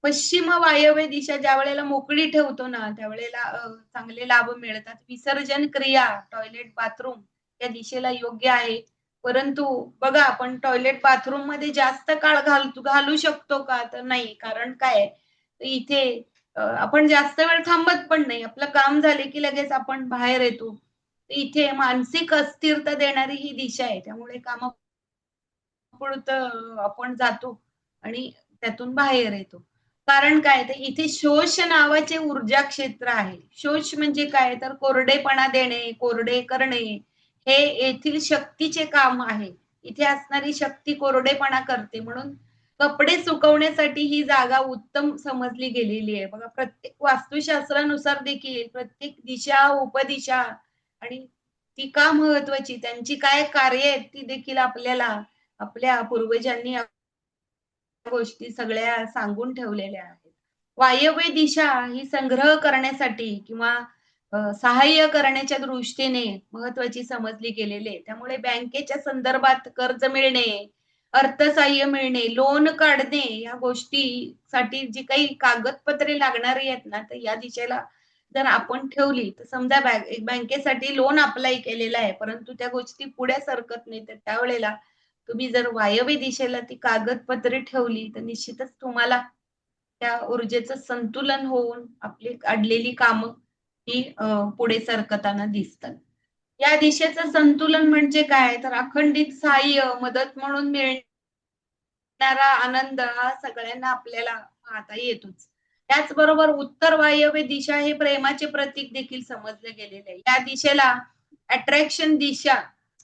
पश्चिम वायव्य दिशा ज्यावेळेला मोकळी ठेवतो ना, त्यावेळेला चांगले लाभ मिळतात. विसर्जन क्रिया, टॉयलेट, बाथरूम या दिशेला योग्य आहे. परंतु बघा आपण टॉयलेट, बाथरूममध्ये जास्त काळ घालू शकतो का? तर नाही. कारण काय आहे, तर इथे आपण जास्त वेळ थांबत पण नाही. आपलं काम झाले की लगेच आपण बाहेर येतो. इथे मानसिक अस्थिरता देणारी ही दिशा आहे. त्यामुळे कामापुरतं आपण जातो आणि त्यातून बाहेर येतो. कारण काय तर इथे शोष नावाचे ऊर्जा क्षेत्र आहे. शोष म्हणजे काय तर कोरडेपणा देणे, कोरडे करणे हे येथील शक्तीचे काम आहे. इथे असणारी शक्ती कोरडेपणा करते म्हणून कपडे सुकवण्यासाठी ही जागा उत्तम समजली गेलेली आहे. बघा प्रत्येक वास्तुशास्त्रानुसार देखील प्रत्येक दिशा, उपदिशा आणि ती का महत्वाची, त्यांची काय कार्य आहेत, ती देखील आपल्याला आपल्या पूर्वजांनी या गोष्टी सगळ्या सांगून ठेवलेल्या आहेत. वायव्य दिशा ही संग्रह करण्यासाठी किंवा सहाय्य करण्याच्या दृष्टीने महत्वाची समजली गेलेली आहे. त्यामुळे बँकेच्या संदर्भात कर्ज मिळणे, अर्थसहाय्य मिळणे, लोन काढणे या गोष्टीसाठी जी काही कागदपत्रे लागणारी आहेत ना, तर या दिशेला जर आपण ठेवली, तर समजा बँकेसाठी लोन अप्लाय केलेलं आहे, परंतु त्या गोष्टी पुढे सरकत नाही, तर त्यावेळेला तुम्ही जर वायव्य दिशेला ती कागदपत्रे ठेवली, तर निश्चितच तुम्हाला त्या ऊर्जेचं संतुलन होऊन आपली अडलेली कामं ही पुढे सरकताना दिसतात. या दिशेचं संतुलन म्हणजे काय? तर अखंडित सहाय्य, मदत म्हणून मिळणारा आनंद हा सगळ्यांना आपल्याला पाहता येतोच. त्याचबरोबर उत्तर वायव्य दिशा हे प्रेमाचे प्रतीक देखील समजले गेलेले आहे. या दिशेला अट्रॅक्शन दिशा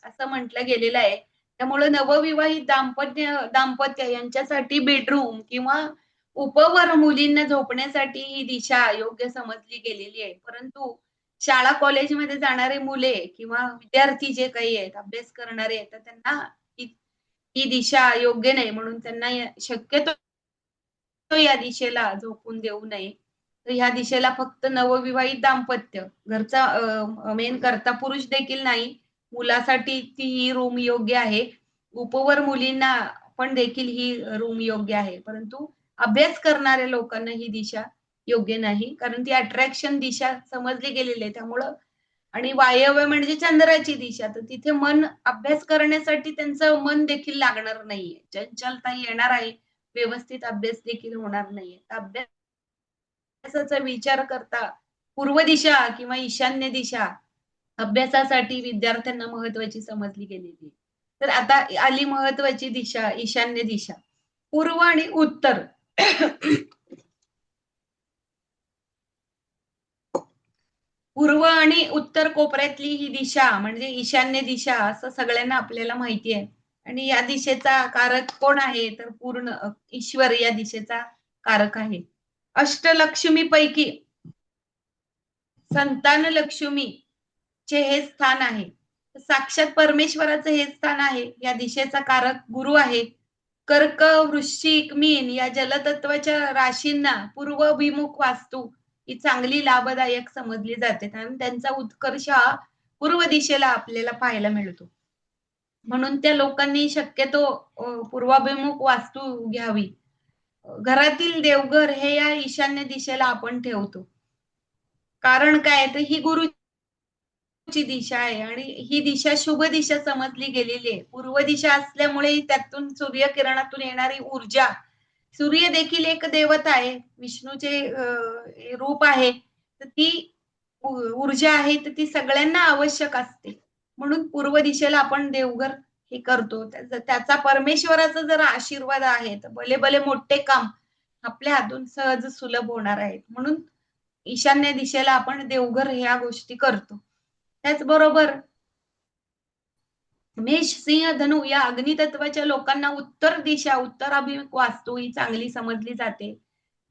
असं म्हटलं गेलेलं आहे. त्यामुळे नवविवाहित दाम्पत्य यांच्यासाठी बेडरूम किंवा उपवर मुलींना झोपण्यासाठी ही दिशा योग्य समजली गेलेली आहे. परंतु शाळा कॉलेजमध्ये जाणारे मुले किंवा विद्यार्थी जे काही आहेत, अभ्यास करणारे आहेत, तर त्यांना ही ही दिशा योग्य नाही म्हणून त्यांना शक्यतो या दिशेला झोकून देऊ नये. तर ह्या दिशेला फक्त नवविवाहित दाम्पत्य, घरचा मेन कर्ता पुरुष देखील नाही. मुलासाठी ती रूम योग्य आहे. उपवर मुलींना पण देखील ही रूम योग्य आहे. परंतु अभ्यास करणाऱ्या लोकांना ही दिशा योग्य नाही. कारण ती अट्रॅक्शन दिशा समजली गेलेली आहे. त्यामुळं आणि वायव्य म्हणजे चंद्राची दिशा. तर तिथे अभ्यास करण्यासाठी त्यांचं मन देखील लागणार नाहीये. चंचलता येणार आहे. व्यवस्थित अभ्यास देखील होणार नाहीये. तर अभ्यासाचा विचार करता पूर्व दिशा किंवा ईशान्य दिशा अभ्यासासाठी विद्यार्थ्यांना महत्वाची समजली गेलेली आहे. तर आता आली महत्वाची दिशा, ईशान्य दिशा. पूर्व आणि उत्तर पूर्व आणि उत्तर कोपऱ्यातली ही दिशा म्हणजे ईशान्य दिशा असं सगळ्यांना आपल्याला माहिती आहे. आणि या दिशेचा कारक कोण आहे तर पूर्ण ईश्वर या दिशेचा कारक आहे. अष्टलक्ष्मीपैकी संतान लक्ष्मीचे हे स्थान आहे. साक्षात परमेश्वराचं हे स्थान आहे. या दिशेचा कारक गुरु आहे. कर्क, वृश्चिक, मीन या जलतत्वाच्या राशींना पूर्वाभिमुख वास्तू ही चांगली लाभदायक समजली जाते आणि त्यांचा उत्कर्ष हा पूर्व दिशेला आपल्याला पाहायला मिळतो. म्हणून त्या लोकांनी शक्यतो पूर्वाभिमुख वास्तू घ्यावी. घरातील देवघर हे या ईशान्य दिशेला आपण ठेवतो. कारण काय तर ही गुरुची दिशा आहे आणि ही दिशा शुभ दिशा समजली गेलेली आहे. पूर्व दिशा असल्यामुळे त्यातून सूर्यकिरणातून येणारी ऊर्जा, सूर्य देखील एक देवता आहे, विष्णूचे रूप आहे, तर ती ऊर्जा आहे तर ती सगळ्यांना आवश्यक असते. म्हणून पूर्व दिशेला आपण देवघर हे करतो. त्याचा परमेश्वराचा जर आशीर्वाद आहे तर भले भले मोठे काम आपल्या हातून सहज सुलभ होणार आहेत. म्हणून ईशान्य दिशेला आपण देवघर ह्या गोष्टी करतो. त्याचबरोबर मेष, सिंह, धनु या अग्नितत्वाच्या लोकांना उत्तर दिशा, उत्तराभिमुख वास्तू ही चांगली समजली जाते.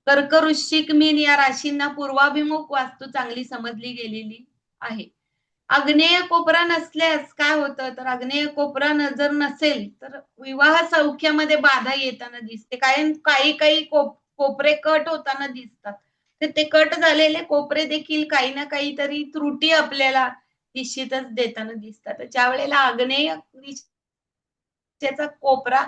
कर्क, वृश्चिक, मीन या राशींना पूर्वाभिमुख वास्तू चांगली समजली गेलेली आहे. आग्नेय कोपरा नसल्यास काय होतं तर आग्नेय कोपरा जर नसेल तर विवाह सौख्यामध्ये बाधा येताना दिसते. काही काही कोपरे कट होताना दिसतात. तर ते कट झालेले कोपरे देखील काही ना काहीतरी त्रुटी आपल्याला निश्चितच देताना दिसतात. ज्या वेळेला आग्नेय दिशेचा कोपरा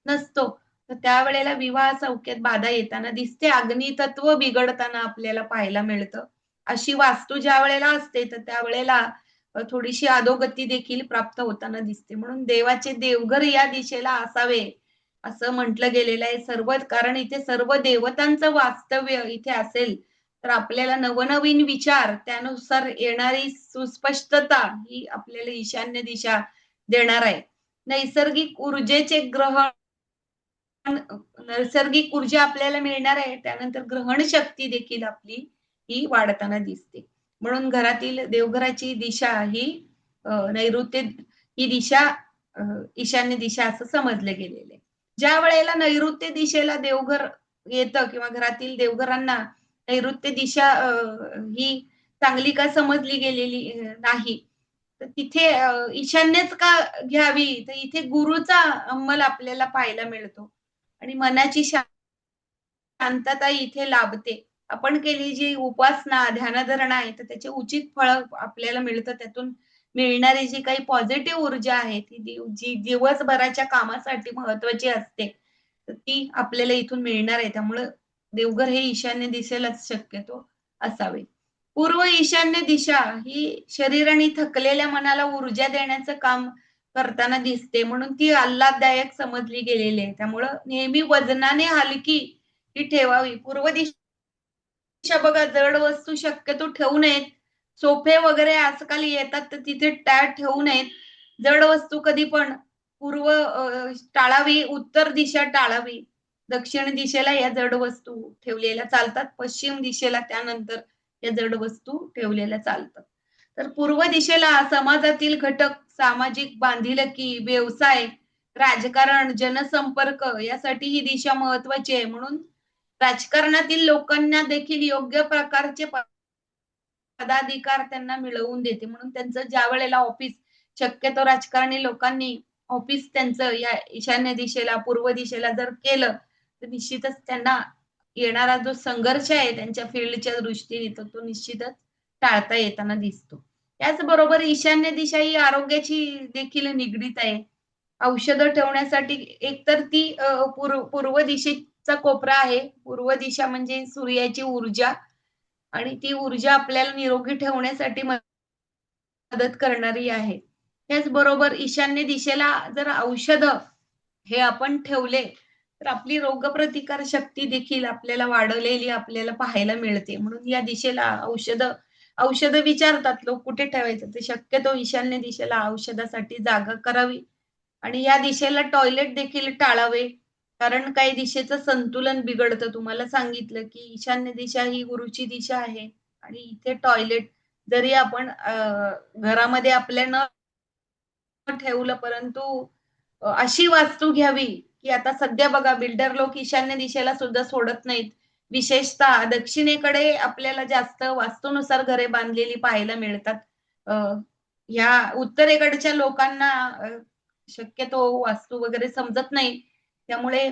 नसतो तर त्यावेळेला विवाह सौख्यात बाधा येताना दिसते. अग्नितत्व बिघडताना आपल्याला पाहायला मिळतं. अशी वास्तू ज्या वेळेला असते तर त्यावेळेला थोडीशी अधोगती देखील प्राप्त होताना दिसते. म्हणून देवाचे देवघर या दिशेला असावे असं म्हटलं गेलेलं आहे. कारण इथे सर्व देवतांचं वास्तव्य इथे असेल तर आपल्याला नवनवीन विचार त्यानुसार येणारी सुस्पष्टता ही आपल्याला ईशान्य दिशा देणार आहे. नैसर्गिक ऊर्जेचे ग्रहण, नैसर्गिक ऊर्जा आपल्याला मिळणार आहे. त्यानंतर ग्रहण शक्ती देखील आपली ही वाढताना दिसते. म्हणून घरातील देवघराची दिशा ही नैऋत्य ही दिशा ईशान्य दिशा असं समजलं गेलेलं आहे. ज्या वेळेला नैऋत्य दिशेला देवघर येतं किंवा घरातील देवघरांना नैऋत्य दिशा ही चांगली का समजली गेलेली नाही तर तिथे ईशान्यच का घ्यावी तर इथे गुरुचा अंमल आपल्याला पाहायला मिळतो आणि मनाची शांतता इथे लाभते. आपण केलेली जी उपासना, ध्यानधारणा आहे, तर त्याचे उचित फळ आपल्याला मिळतं. त्यातून मिळणारी जी काही पॉझिटिव्ह ऊर्जा आहे, ती जी दिवसभराच्या कामासाठी महत्वाची असते, तर ती आपल्याला इथून मिळणार आहे. त्यामुळं देवघर हे ईशान्य दिशेलाच शक्यतो असावे. पूर्व ईशान्य दिशा ही शरीर आणि थकलेल्या मनाला ऊर्जा देण्याचं काम करताना दिसते. म्हणून ती आल्हाददायक समजली गेलेली आहे. त्यामुळं नेहमी वजनाने हलकी ही ठेवावी. पूर्व दिशा बघा जड वस्तू शक्यतो ठेवू नयेत. सोफे वगैरे आजकाल येतात तर तिथे ठेवू नयेत. जड वस्तू कधी पण पूर्व टाळावी, उत्तर दिशा टाळावी. दक्षिण दिशेला या जड वस्तू ठेवलेल्या चालतात. पश्चिम दिशेला त्यानंतर या जड वस्तू ठेवलेल्या चालतात. तर पूर्व दिशेला समाजातील घटक, सामाजिक बांधिलकी, व्यवसाय, राजकारण, जनसंपर्क यासाठी ही दिशा महत्वाची आहे. म्हणून राजकारणातील लोकांना देखील योग्य प्रकारचे पदाधिकार त्यांना मिळवून देते. म्हणून त्यांचं ज्या वेळेला ऑफिस शक्यतो राजकारणी लोकांनी ऑफिस त्यांचं या ईशान्य दिशेला, पूर्व दिशेला जर केलं, तर निश्चितच त्यांना येणारा जो संघर्ष आहे त्यांच्या फील्डच्या दृष्टीने तो निश्चितच टाळता येताना दिसतो. त्याचबरोबर ईशान्य दिशा ही आरोग्याची देखील निगडीत आहे. औषधं ठेवण्यासाठी एकतर ती पूर्व दिशेचा कोपरा आहे. पूर्व दिशा म्हणजे सूर्याची ऊर्जा आणि ती ऊर्जा आपल्याला निरोगी ठेवण्यासाठी मदत करणारी आहे. त्याचबरोबर ईशान्य दिशेला जर औषधं हे आपण ठेवले, तर आपली रोगप्रतिकार शक्ती देखील आपल्याला वाढवलेली आपल्याला पाहायला मिळते. म्हणून या दिशेला औषधं विचारतात लोक कुठे ठेवायचं? तर शक्यतो ईशान्य दिशेला औषधासाठी जागा करावी आणि या दिशेला टॉयलेट देखील टाळावे. कारण काही दिशेचं संतुलन बिघडतं. तुम्हाला सांगितलं, की ईशान्य दिशा ही गुरुची दिशा आहे आणि इथे टॉयलेट जरी आपण घरामध्ये आपल्या न ठेवलं, परंतु अशी वास्तू घ्यावी, की आता सध्या बघा बिल्डर लोक ईशान्य दिशेला सुद्धा सोडत नाहीत. विशेषतः दक्षिणेकडे आपल्याला जास्त वास्तूनुसार घरे बांधलेली पाहायला मिळतात. अ, ह्या उत्तरेकडच्या लोकांना शक्यतो वास्तू वगैरे समजत नाही. त्यामुळे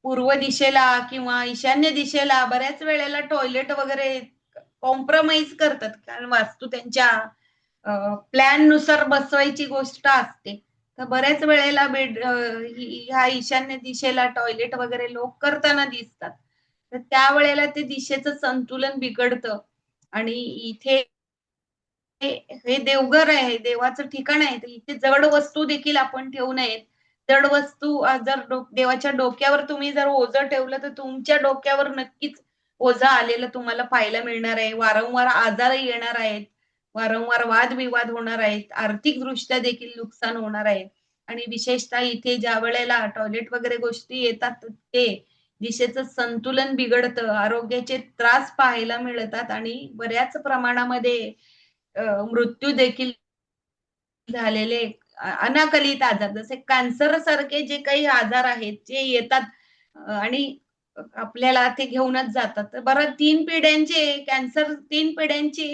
पूर्व दिशेला किंवा ईशान्य दिशेला बऱ्याच वेळेला टॉयलेट वगैरे कॉम्प्रोमाईज करतात. कारण वास्तू त्यांच्या प्लॅन नुसार बसवायची गोष्ट असते. तर बऱ्याच वेळेला ह्या ईशान्य दिशेला टॉयलेट वगैरे लोक करताना दिसतात. तर त्यावेळेला ते दिशेचं संतुलन बिघडतं आणि इथे हे हे देवघर आहे, देवाचं ठिकाण आहे. तर इथे जड वस्तू देखील आपण ठेवू नयेत. जड वस्तू जर देवाच्या डोक्यावर तुम्ही जर ओझं ठेवलं, तर तुमच्या डोक्यावर नक्कीच ओझं आलेलं तुम्हाला पाहायला मिळणार आहे. वारंवार आजारही येणार आहेत. वारंवार वादविवाद होणार आहेत. आर्थिकदृष्ट्या देखील नुकसान होणार आहे. आणि विशेषतः इथे ज्यावेळेला टॉयलेट वगैरे गोष्टी येतात, तर ते दिशेचं संतुलन बिघडतं. आरोग्याचे त्रास पाहायला मिळतात आणि बऱ्याच प्रमाणामध्ये मृत्यू देखील झालेले अनाकलित आजार जसे कॅन्सर सारखे जे काही आजार आहेत, जे येतात आणि आपल्याला ते घेऊनच जातात. तर बरं 3 पिढ्यांचे कॅन्सर 3 पिढ्यांची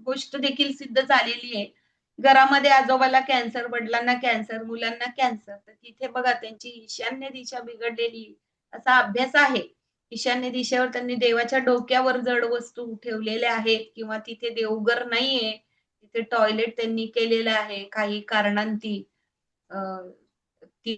गोष्ट देखील सिद्ध झालेली आहे. घरामध्ये आजोबाला कॅन्सर, वडिलांना कॅन्सर, मुलांना कॅन्सर. तर तिथे बघा त्यांची ईशान्य दिशा बिघडलेली असा अभ्यास आहे. ईशान्य दिशेवर त्यांनी देवाच्या डोक्यावर जड वस्तू ठेवलेल्या आहेत किंवा तिथे देवघर नाहीये. तिथे टॉयलेट त्यांनी केलेलं आहे काही कारणांती. अ, ती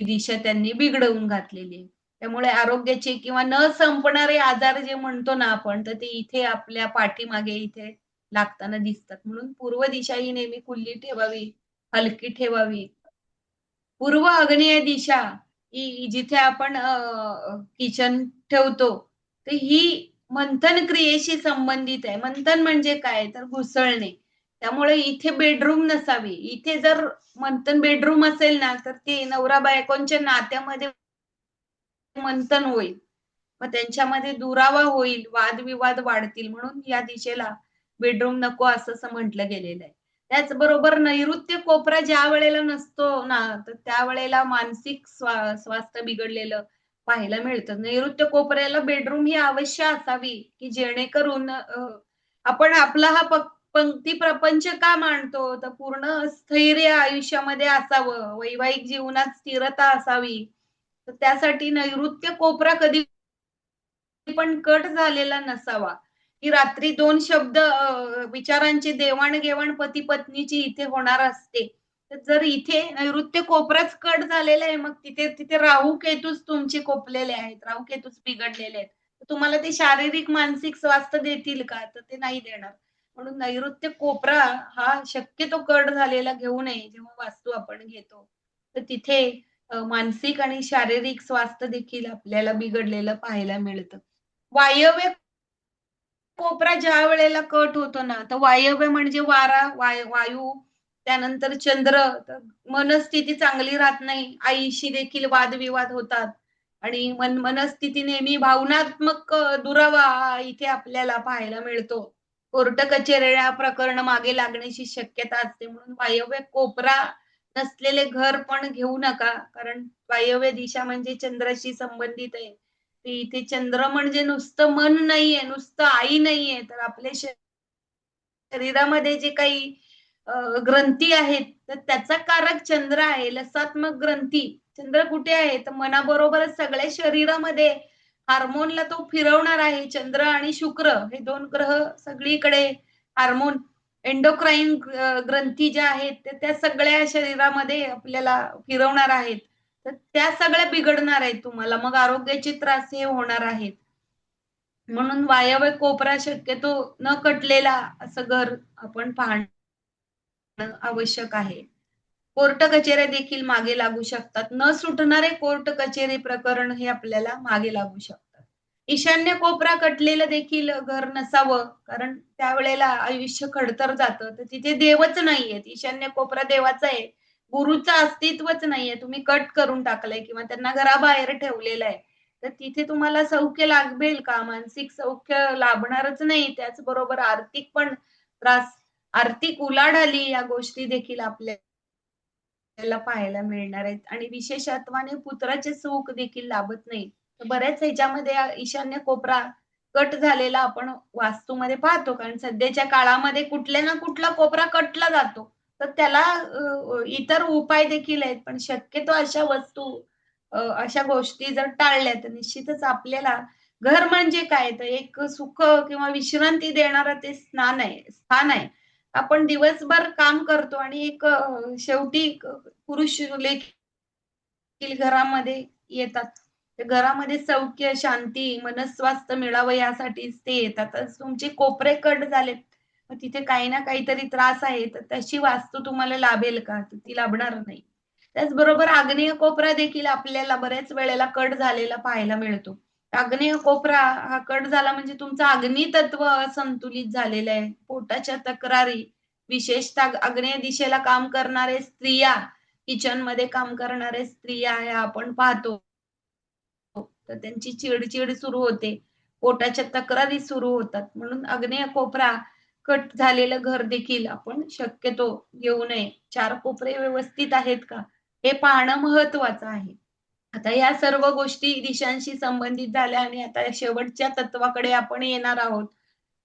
दिशा त्यांनी बिघडवून घातलेली आहे. त्यामुळे आरोग्याचे किंवा न संपणारे आजार जे म्हणतो ना आपण, तर ते इथे आपल्या पाठीमागे इथे लागताना दिसतात. म्हणून पूर्व दिशा ही नेहमी खुली ठेवावी, हलकी ठेवावी. पूर्व आग्नेय दिशा ही जिथे आपण किचन ठेवतो, तर ही मंथन क्रियेशी संबंधित आहे. मंथन म्हणजे काय? तर घुसळणे. त्यामुळे इथे बेडरूम नसावी. इथे जर मंथन बेडरूम असेल ना, तर ते नवरा-बायकोंच्या नात्यामध्ये मंथन होईल. मग त्यांच्यामध्ये दुरावा होईल, वादविवाद वाढतील म्हणून या दिशेला बेडरूम नको असं म्हटलं गेलेलं आहे. त्याचबरोबर नैऋत्य कोपरा ज्यावेळेला नसतो ना, तर त्यावेळेला मानसिक स्वास्थ्य बिघडलेलं पाहायला मिळतं. नैऋत्य कोपऱ्याला बेडरूम ही अवश्य असावी, की जेणेकरून आपण आपला हा पंक्ती प्रपंच का मांडतो? तर पूर्ण स्थैर्य आयुष्यामध्ये असावं, वैवाहिक जीवनात स्थिरता असावी. तर त्यासाठी नैऋत्य कोपरा कधी पण कट झालेला नसावा, की रात्री 2 शब्द विचारांची देवाण-घेवाण पती-पत्नीची इथे होणार असते. तर जर इथे नैऋत्य कोपराच कट झालेला आहे, मग तिथे तिथे राहू-केतूच तुमचे कोपलेले आहेत, राहू-केतूच बिघडलेले आहेत. तर तुम्हाला ते शारीरिक, मानसिक स्वास्थ्य देतील का? तर ते नाही देणार. म्हणून नैऋत्य कोपरा हा शक्यतो कट झालेला घेऊ नये, जेव्हा वास्तू आपण घेतो. तर तिथे मानसिक आणि शारीरिक स्वास्थ्य देखील आपल्याला बिघडलेलं पाहायला मिळतं. वायव्य कोपरा ज्यावेळेला कट होतो ना, तर वायव्य म्हणजे वारा, वायू, त्यानंतर चंद्र, तर मनस्थिती चांगली राहत नाही. आईशी देखील वादविवाद होतात आणि मनस्थिती नेहमी भावनात्मक दुरावा हा इथे आपल्याला पाहायला मिळतो. कोर्ट कचेऱ्या प्रकरण मागे लागण्याची शक्यता असते. म्हणून वायव्य कोपरा नसलेले घर पण घेऊ नका. कारण वायव्य दिशा म्हणजे चंद्राशी संबंधित आहे. ते इथे चंद्र म्हणजे नुसतं मन नाहीये, नुसतं आई नाहीये, तर आपल्या शरीरामध्ये जे काही ग्रंथी आहेत, तर त्याचा कारक चंद्र आहे. लसात्मक ग्रंथी. चंद्र कुठे आहे? तर मनाबरोबरच सगळ्या शरीरामध्ये हार्मोनला तो फिरवणार आहे. चंद्र आणि शुक्र हे 2 ग्रह सगळीकडे हार्मोन एंडोक्राईन ग्रंथी ज्या आहेत, त्या सगळ्या शरीरामध्ये आपल्याला फिरवणार आहेत. तर त्या सगळ्या बिघडणार आहेत तुम्हाला. मग आरोग्याचे त्रास हे होणार आहेत. म्हणून वायव्य कोपरा शक्यतो न कटलेला असं घर आपण पाहणं आवश्यक आहे. कोर्ट कचेऱ्या देखील मागे लागू शकतात. न सुटणारे कोर्ट कचेरी प्रकरण हे आपल्याला मागे लागू शकतात. ईशान्य कोपरा कटलेलं देखील घर नसावं, कारण त्यावेळेला आयुष्य खडतर जातं. तर तिथे देवच नाहीये. ईशान्य कोपरा देवाचा आहे. गुरूचं अस्तित्वच नाहीये. तुम्ही कट करून टाकलंय किंवा त्यांना घराबाहेर ठेवलेलं आहे. तर तिथे तुम्हाला सौख्य लाभेल का? मानसिक सौख्य लाभणारच नाही. त्याचबरोबर आर्थिक पण त्रास, आर्थिक उलाढाली या गोष्टी देखील आपल्याला पाहायला मिळणार आहेत आणि विशेषत्वाने पुत्राचे सुख देखील लाभत नाही. तर बऱ्याच ह्याच्यामध्ये ईशान्य कोपरा कट झालेला आपण वास्तूमध्ये पाहतो. कारण सध्याच्या काळामध्ये कुठल्या ना कुठला कोपरा कटला जातो. तर त्याला इतर उपाय देखील आहेत. पण शक्यतो अशा वस्तू अशा गोष्टी जर टाळल्या तर निश्चितच आपल्याला घर म्हणजे काय तर एक सुख किंवा विश्रांती देणारं ते स्थान आहे. आपण दिवसभर काम करतो आणि एक शेवटी पुरुष देखील घरामध्ये येतात. तर घरामध्ये सौख्य, शांती, मनस्वास्थ्य मिळावं यासाठीच ते येतात. तर तुमचे कोपरे कट झालेत, मग तिथे काही ना काहीतरी त्रास आहे, तर तशी वास्तू तुम्हाला लाभेल का? तर ती लाभणार नाही. त्याचबरोबर आग्नेय कोपरा देखील आपल्याला बऱ्याच वेळेला कट झालेला पाहायला मिळतो. आग्नेय कोपरा हा कट झाला म्हणजे तुमचं अग्नी तत्व असंतुलित झालेलं आहे. पोटाच्या तक्रारी, विशेषतः आग्नेय दिशेला काम करणारे स्त्रिया, किचनमध्ये काम करणाऱ्या स्त्रिया ह्या आपण पाहतो. तर त्यांची चिड सुरू होते. पोटाच्या तक्रारी सुरू होतात. म्हणून आग्नेय कोपरा कट झालेलं घर देखील आपण शक्यतो घेऊ नये. 4 कोपरे व्यवस्थित आहेत का? हे पाहणं महत्वाचं आहे. आता या सर्व गोष्टी दिशांशी संबंधित झाल्या आणि आता शेवटच्या तत्वाकडे आपण येणार आहोत.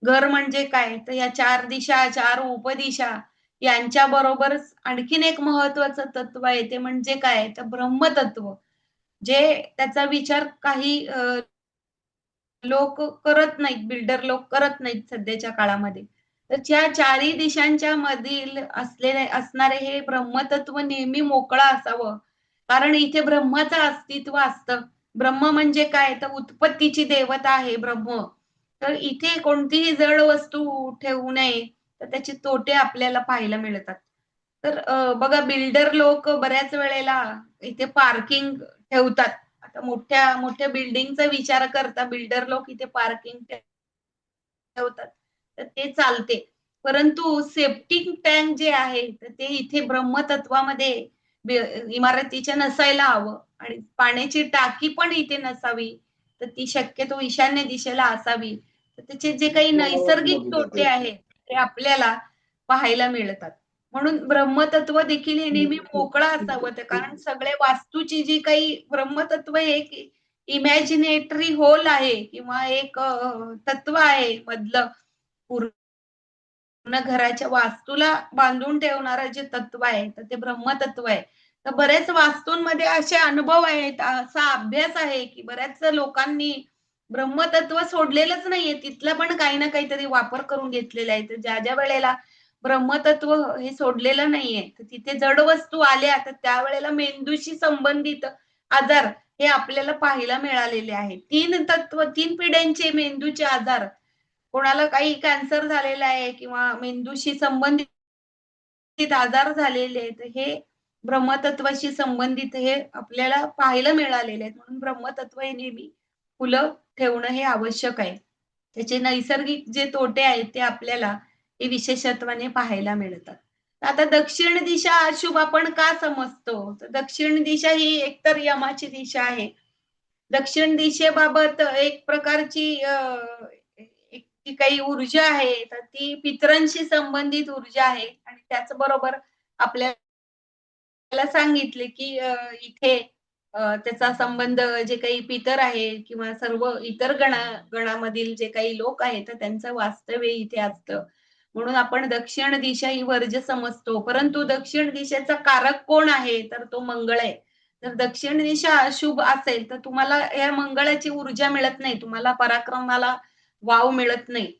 घर म्हणजे काय? तर या 4 दिशा, 4 उपदिशा यांच्याबरोबरच आणखीन एक महत्वाचं तत्व आहे ते म्हणजे काय? तर ब्रह्मतत्व. जे त्याचा विचार काही लोक करत नाहीत, बिल्डर लोक करत नाहीत सध्याच्या काळामध्ये. तर त्या चारही दिशांच्या मधील असणारे हे ब्रह्मतत्व नेहमी मोकळं असावं. कारण इथे ब्रह्माचं अस्तित्व असतं. ब्रह्म म्हणजे काय? तर उत्पत्तीची देवता आहे ब्रह्म. तर इथे कोणतीही जड वस्तू ठेवू नये, तर त्याचे तोटे आपल्याला पाहायला मिळतात. तर बघा बिल्डर लोक बऱ्याच वेळेला इथे पार्किंग ठेवतात. आता मोठ्या बिल्डिंगचा विचार करता बिल्डर लोक इथे पार्किंग ठेवतात. तर ते चालते. परंतु सेप्टिक टँक जे आहे, तर ते इथे ब्रह्मतत्वामध्ये बी इमारतीच्या नसायला हवं आणि पाण्याची टाकी पण इथे नसावी. तर ती शक्यतो ईशान्य दिशेला असावी. तर त्याचे जे काही नैसर्गिक तोटे आहेत, ते आपल्याला पाहायला मिळतात. म्हणून ब्रह्मतत्व देखील हे नेहमी मोकळं असावं. ते कारण सगळे वास्तूची जी काही ब्रह्मतत्व हे एक इमॅजिनेटरी होल आहे किंवा एक तत्व आहे मधलं पूर्ण घराच्या वास्तूला बांधून ठेवणारं जे तत्व आहे, तर ते ब्रह्मतत्व आहे. तर बरेच वास्तूंमध्ये असे अनुभव आहेत, असा अभ्यास आहे, की बऱ्याच लोकांनी ब्रह्मतत्व सोडलेलंच नाहीये. तिथला पण काही ना काहीतरी वापर करून घेतलेला आहे. तर ज्या वेळेला ब्रह्मतत्व हे सोडलेलं नाहीये, तर तिथे जड वस्तू आल्या, तर त्यावेळेला मेंदूशी संबंधित आजार हे आपल्याला पाहायला मिळालेले आहेत. 3 पिढ्यांचे मेंदूचे आजार कोणाला काही कॅन्सर झालेला आहे किंवा मेंदूशी संबंधित आजार झालेले आहेत. हे ब्रह्मतत्वाशी संबंधित हे आपल्याला पाहायला मिळालेले आहेत. म्हणून ब्रह्मतत्व हे नेहमी खुलं ठेवणं हे आवश्यक आहे. त्याचे नैसर्गिक जे तोटे आहेत ते आपल्याला हे विशेषत्वाने पाहायला मिळतात. आता दक्षिण दिशा अशुभ आपण का समजतो? तर दक्षिण दिशा ही एकतर यमाची दिशा आहे. दक्षिण दिशेबाबत एक प्रकारची एक जी काही ऊर्जा आहे, तर ती पितरांशी संबंधित ऊर्जा आहे आणि त्याचबरोबर आपल्याला सांगितले, की इथे त्याचा संबंध जे काही पितर आहे किंवा सर्व इतर गणामधील जे काही लोक आहेत, तर त्यांचं वास्तव्य इथे असतं. म्हणून आपण दक्षिण दिशा ही वर्ज्य समजतो. परंतु दक्षिण दिशेचा कारक कोण आहे? तर तो मंगळ आहे. तर दक्षिण दिशा अशुभ असेल, तर तुम्हाला या मंगळाची ऊर्जा मिळत नाही. तुम्हाला पराक्रमाला वाव मिळत नाही.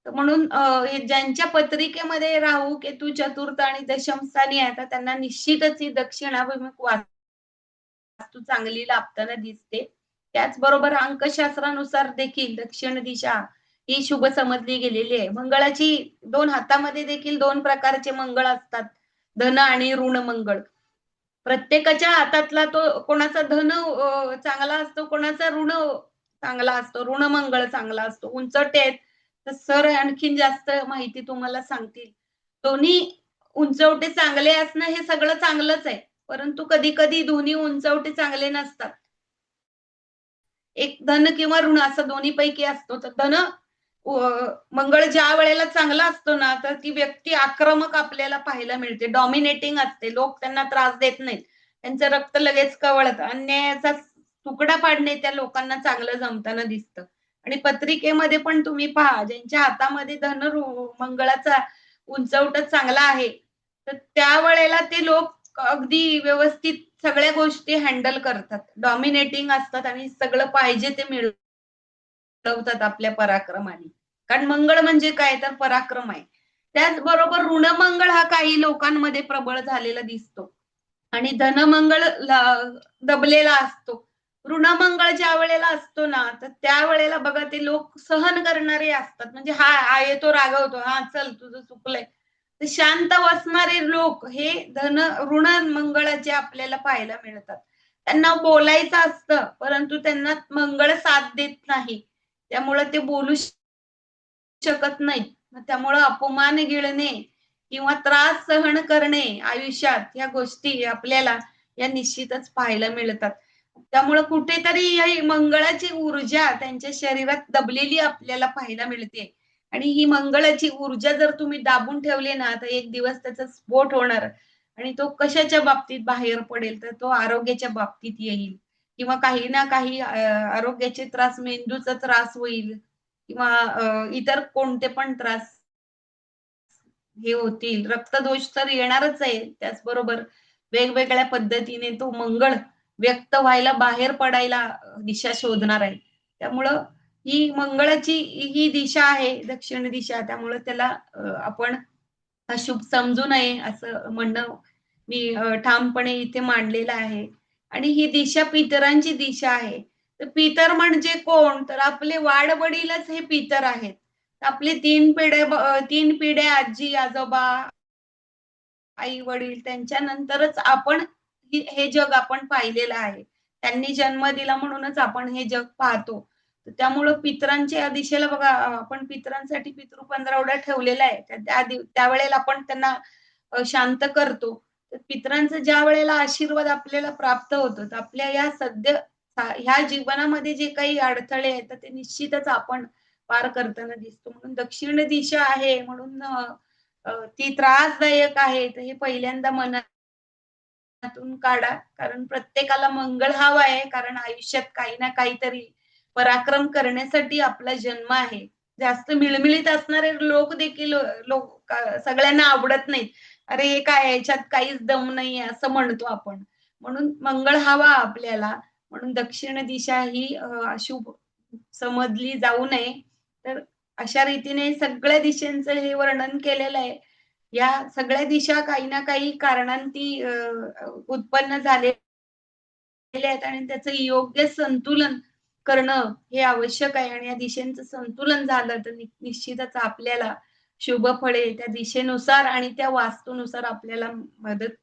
तर म्हणून हे ज्यांच्या पत्रिकेमध्ये राहू, केतू चतुर्थ आणि दशम स्थानी आहे, तर त्यांना निश्चितच ही दक्षिणाभिमुख वास्तू चांगली लाभताना दिसते. त्याचबरोबर अंकशास्त्रानुसार देखील दक्षिण दिशा ही शुभ समजली गेलेली आहे. मंगळाची 2 हातामध्ये देखील 2 प्रकारचे मंगळ असतात. धन आणि ऋण मंगळ. प्रत्येकाच्या हातातला तो कोणाचा धन चांगला असतो, कोणाचा ऋण चांगला असतो. ऋणमंगळ चांगला असतो. उंचवटे आहेत, तर सर आणखीन जास्त माहिती तुम्हाला सांगतील. दोन्ही उंचवटे चांगले असणं हे सगळं चांगलंच आहे. परंतु कधी-कधी दोन्ही उंचवटे चांगले नसतात. एक धन किंवा ऋण असं दोन्हीपैकी असतो. तर धन मंगळ ज्या वेळेला चांगला असतो ना, तर ती व्यक्ती आक्रमक आपल्याला पाहायला मिळते. डॉमिनेटिंग असते. लोक त्यांना त्रास देत नाहीत. त्यांचं रक्त लगेच कवळतं. अन्यायाचा तुकडा पाडणे त्या लोकांना चांगलं जमताना दिसतं. आणि पत्रिकेमध्ये पण तुम्ही पहा, ज्यांच्या हातामध्ये मंगळाचा उंचवटा चांगला आहे, तर त्यावेळेला ते लोक अगदी व्यवस्थित सगळ्या गोष्टी हँडल करतात. डॉमिनेटिंग असतात आणि सगळं पाहिजे ते मिळवतात आपल्या पराक्रमाने. कारण मंगळ म्हणजे काय तर पराक्रम आहे. त्याचबरोबर ऋणमंगळ हा काही लोकांमध्ये प्रबळ झालेला दिसतो आणि धनमंगळ दबलेला असतो. ऋणमंगळ ज्या वेळेला असतो ना, तर त्यावेळेला बघा ते लोक सहन करणारे असतात. म्हणजे हा हा येतो रागवतो, "हां, चल तुझं चुकलंय." तर शांत बसणारे लोक हे ऋण मंगळाचे आपल्याला पाहायला मिळतात. त्यांना बोलायचं असतं, परंतु त्यांना मंगळ साथ देत नाही. त्यामुळे ते बोलू शकत नाहीत. मग त्यामुळं अपमान गिळणे किंवा त्रास सहन करणे आयुष्यात या गोष्टी आपल्याला या निश्चितच पाहायला मिळतात. त्यामुळं कुठेतरी ही मंगळाची ऊर्जा त्यांच्या शरीरात दबलेली आपल्याला पाहायला मिळते. आणि ही मंगळाची ऊर्जा जर तुम्ही दाबून ठेवली ना, तर एक दिवस त्याचा स्फोट होणार आणि तो कशाच्या बाबतीत बाहेर पडेल, तर तो आरोग्याच्या बाबतीत येईल किंवा काही ना काही आरोग्याचे त्रास, मेंदूचा त्रास होईल किंवा इतर कोणते पण त्रास हे होतील. रक्तदोष तर येणारच आहे. त्याचबरोबर वेगवेगळ्या पद्धतीने तो मंगळ व्यक्त व्हायला, बाहेर पडायला दिशा शोधणार आहे. त्यामुळं ही मंगळाची ही दिशा आहे, दक्षिण दिशा. त्यामुळं त्याला आपण अशुभ समजू नये असं म्हणणं मी ठामपणे इथे मांडलेलं आहे. आणि ही दिशा पितरांची दिशा आहे. तर पितर म्हणजे कोण? तर आपले वाडवडीलच हे पितर आहेत. आपले 3 पिढ्या आजी-आजोबा, आई-वडील त्यांच्यानंतरच आपण हे जग आपण पाहिलेलं आहे. त्यांनी जन्म दिला म्हणूनच आपण हे जग पाहतो. तर त्यामुळं पितरांच्या दिशेला बघा आपण पितरांसाठी पितृ पंधरवडा ठेवलेला आहे. त्यावेळेला आपण त्यांना शांत करतो. तर पितरांचा ज्यावेळेला आशीर्वाद आपल्याला प्राप्त होतो, तर आपल्या या ह्या जीवनामध्ये जे काही अडथळे आहेत, तर ते निश्चितच आपण पार करताना दिसतो. म्हणून दक्षिण दिशा आहे म्हणून ती त्रासदायक आहे. तर हे पहिल्यांदा मनातून काढा. कारण प्रत्येकाला मंगळ हवा आहे. कारण आयुष्यात काही ना काहीतरी पराक्रम करण्यासाठी आपला जन्म आहे. जास्त मिळमिळीत असणारे लोक देखील सगळ्यांना आवडत नाहीत. "अरे, हे काय आहे? ह्याच्यात काहीच दम नाहीये," असं म्हणतो आपण. म्हणून मंगळ हवा आपल्याला. म्हणून दक्षिण दिशा ही अशुभ समजली जाऊ नये. तर अशा रीतीने सगळ्या दिशांचं हे वर्णन केलेलं आहे. या सगळ्या दिशा काही ना काही कारणांती उत्पन्न झालेल्या आहेत आणि त्याचं योग्य संतुलन करणं हे आवश्यक आहे आणि या दिशेचं संतुलन झालं तर निश्चितच आपल्याला शुभ फळे त्या दिशेनुसार आणि त्या वास्तूनुसार आपल्याला मदत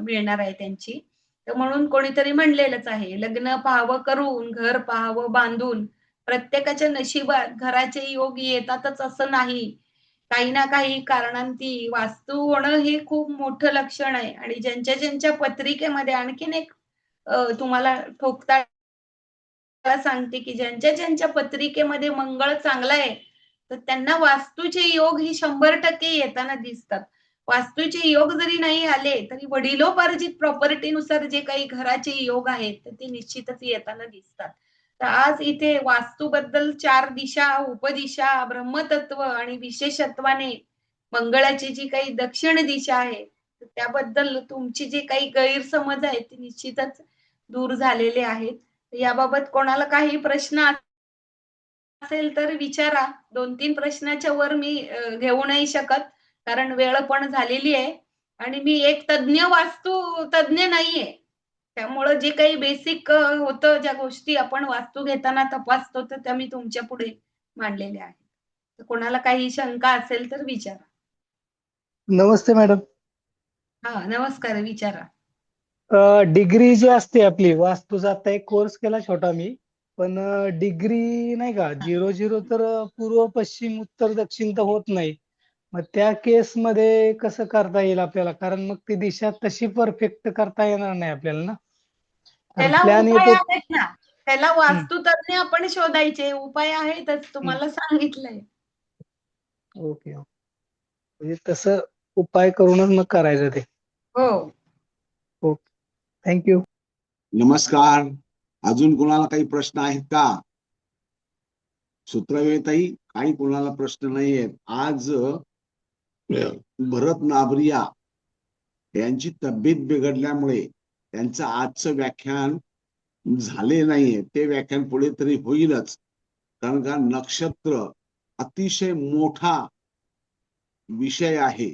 मिळणार आहे त्यांची. तर म्हणून कोणीतरी म्हणलेलंच आहे, "लग्न पाहावं करून, घर पाहावं बांधून, प्रत्येकाच्या नशिबात घराचे योग येतातच असं नाही." काही ना काही कारणांती वास्तू होणं हे खूप मोठं लक्षण आहे आणि ज्यांच्या पत्रिकेमध्ये आणखीन एक तुम्हाला ठोकताळा सांगते, की ज्यांच्या पत्रिकेमध्ये मंगळ चांगला आहे, तर त्यांना वास्तूचे योग ही 100% येताना दिसतात. वास्तूचे योग जरी नाही आले, तरी वडिलोपार्जित प्रॉपर्टीनुसार जे काही घराचे योग आहेत, तर ते निश्चितच येताना दिसतात. तर आज इथे वास्तूबद्दल 4 दिशा, उपदिशा, ब्रह्मतत्व आणि विशेषत्वाने मंगळाची जी काही दक्षिण दिशा आहे, तर त्याबद्दल तुमची जे काही गैरसमज आहेत, ते निश्चितच दूर झालेले आहेत. याबाबत कोणाला काही प्रश्न असेल तर विचारा. 2-3 प्रश्नाच्या वर मी घेऊ नाही शकत, कारण वेळ पण झालेली आहे आणि मी एक वास्तू तज्ञ नाहीये. त्यामुळं जे काही बेसिक होतं, ज्या गोष्टी आपण वास्तू घेताना तपासतो, तर त्या मी तुमच्या पुढे मांडलेल्या आहेत. तर कोणाला काही शंका असेल तर विचारा. नमस्ते मॅडम. हां, नमस्कार विचारा. डिग्री जी असते आपली वास्तूचा आता एक कोर्स केला छोटा मी, पण डिग्री नाही का 0-0 तर पूर्व, पश्चिम, उत्तर, दक्षिण तर होत नाही. मग त्या केस मध्ये कसं करता येईल आपल्याला? कारण मग ती दिशा तशी परफेक्ट करता येणार नाही आपल्याला ना. कारण त्याला प्लॅन उपाय येतो. आहेत ना. त्याला वास्तुतज्ञ आपण शोधायचे, उपाय आहेतच, तुम्हाला सांगितलंय. ओके. म्हणजे तसं उपाय करूनच मग करायचं ते. हो. ओके. थँक्यू. नमस्कार. अजून कोणाला काही प्रश्न आहेत का? सूत्रवेताई, काही कोणाला प्रश्न नाही आहेत. आज भरत नाबरिया यांची तब्येत बिघडल्यामुळे त्यांचं आजचं व्याख्यान झाले नाहीये. ते व्याख्यान पुढे तरी होईलच, कारण का नक्षत्र अतिशय मोठा विषय आहे.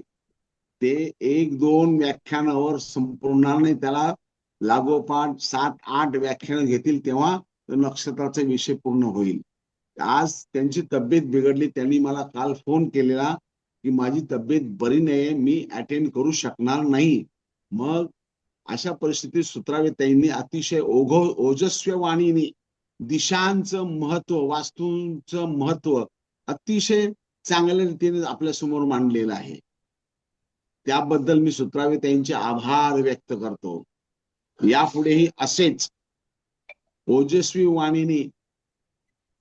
ते 1-2 व्याख्यानावर संपूर्ण नाही, त्याला लागोपाठ 7-8 व्याख्यानं घेतील, तेव्हा नक्षत्राचा विषय पूर्ण होईल. आज त्यांची तब्येत बिघडली. त्यांनी मला काल फोन केलेला की माझी तब्येत बरी नाहीये, मी अटेंड करू शकणार नाही. मग अशा परिस्थितीत सूत्रावेताईंनी अतिशय ओजस्वी वाणीने दिशांचं महत्व, वास्तूंचं महत्व अतिशय चांगल्या रीतीने आपल्या समोर मांडलेलं आहे. त्याबद्दल मी सूत्रावेताईंचे आभार व्यक्त करतो. यापुढेही असेच ओजस्वी वाणीने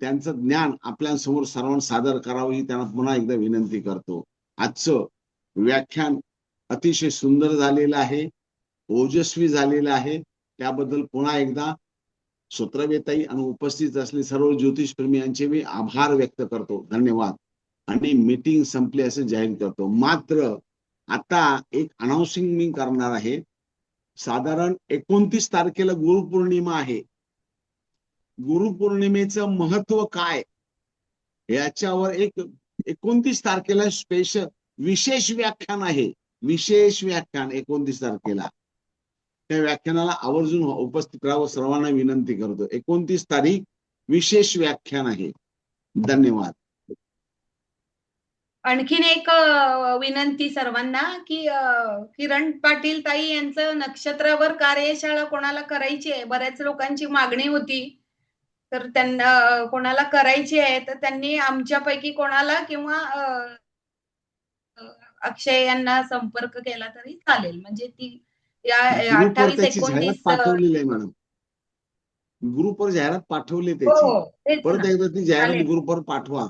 त्यांचं ज्ञान आपल्यासमोर सर्वांना सादर करावं ही त्यांना पुन्हा एकदा विनंती करतो. आजचं व्याख्यान अतिशय सुंदर झालेलं आहे, ओजस्वी झालेलं आहे. त्याबद्दल पुन्हा एकदा सूत्रवेताई आणि उपस्थित असलेले सर्व ज्योतिषप्रेमी यांचे मी आभार व्यक्त करतो. धन्यवाद. आणि मीटिंग संपली असं जाहीर करतो. मात्र आता एक अनाउन्सिंग मी करणार आहे. साधारण 29 तारखेला गुरुपौर्णिमा आहे. गुरुपौर्णिमेचं महत्व काय याच्यावर एक 29 तारखेला स्पेशल विशेष व्याख्यान आहे. विशेष व्याख्यान 29 तारखेला. त्या व्याख्यानाला आवर्जून उपस्थित राहावं सर्वांना विनंती करतो. 29 तारीख विशेष व्याख्यान आहे. धन्यवाद. आणखीन एक विनंती सर्वांना की किरण पाटील ताई यांचं नक्षत्रावर कार्यशाळा कोणाला करायची आहे, बऱ्याच लोकांची मागणी होती, तर त्यांना कोणाला करायची आहे तर त्यांनी आमच्यापैकी कोणाला किंवा अक्षय यांना संपर्क केला तरी चालेल. म्हणजे ती या ग्रुपवर 28 त्याची जाहिरात 29 पाठवलेली आहे मॅडम. ग्रुपवर जाहिरात पाठवली हो त्याची. हो तेच परत ना. एकदा ती जाहिरात चालेल. ग्रुपवर पाठवा.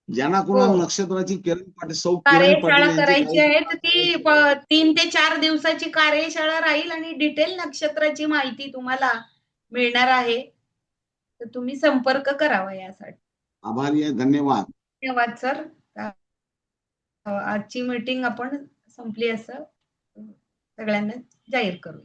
ज्यांना हो. कोणाला नक्षत्राची किरण पाटील, सौ किरण कार्यशाळा पाटील यांची करायची आहे तर काही ती 3 ते 4 दिवसाची कार्यशाळा राहील आणि डिटेल नक्षत्राची माहिती तुम्हाला मिळणार आहे. तर तुम्ही संपर्क करावा यासाठी. आभारी आहे. धन्यवाद. धन्यवाद सर. आजची मीटिंग आपण संपली असं सगळ्यांना जाहीर करूया.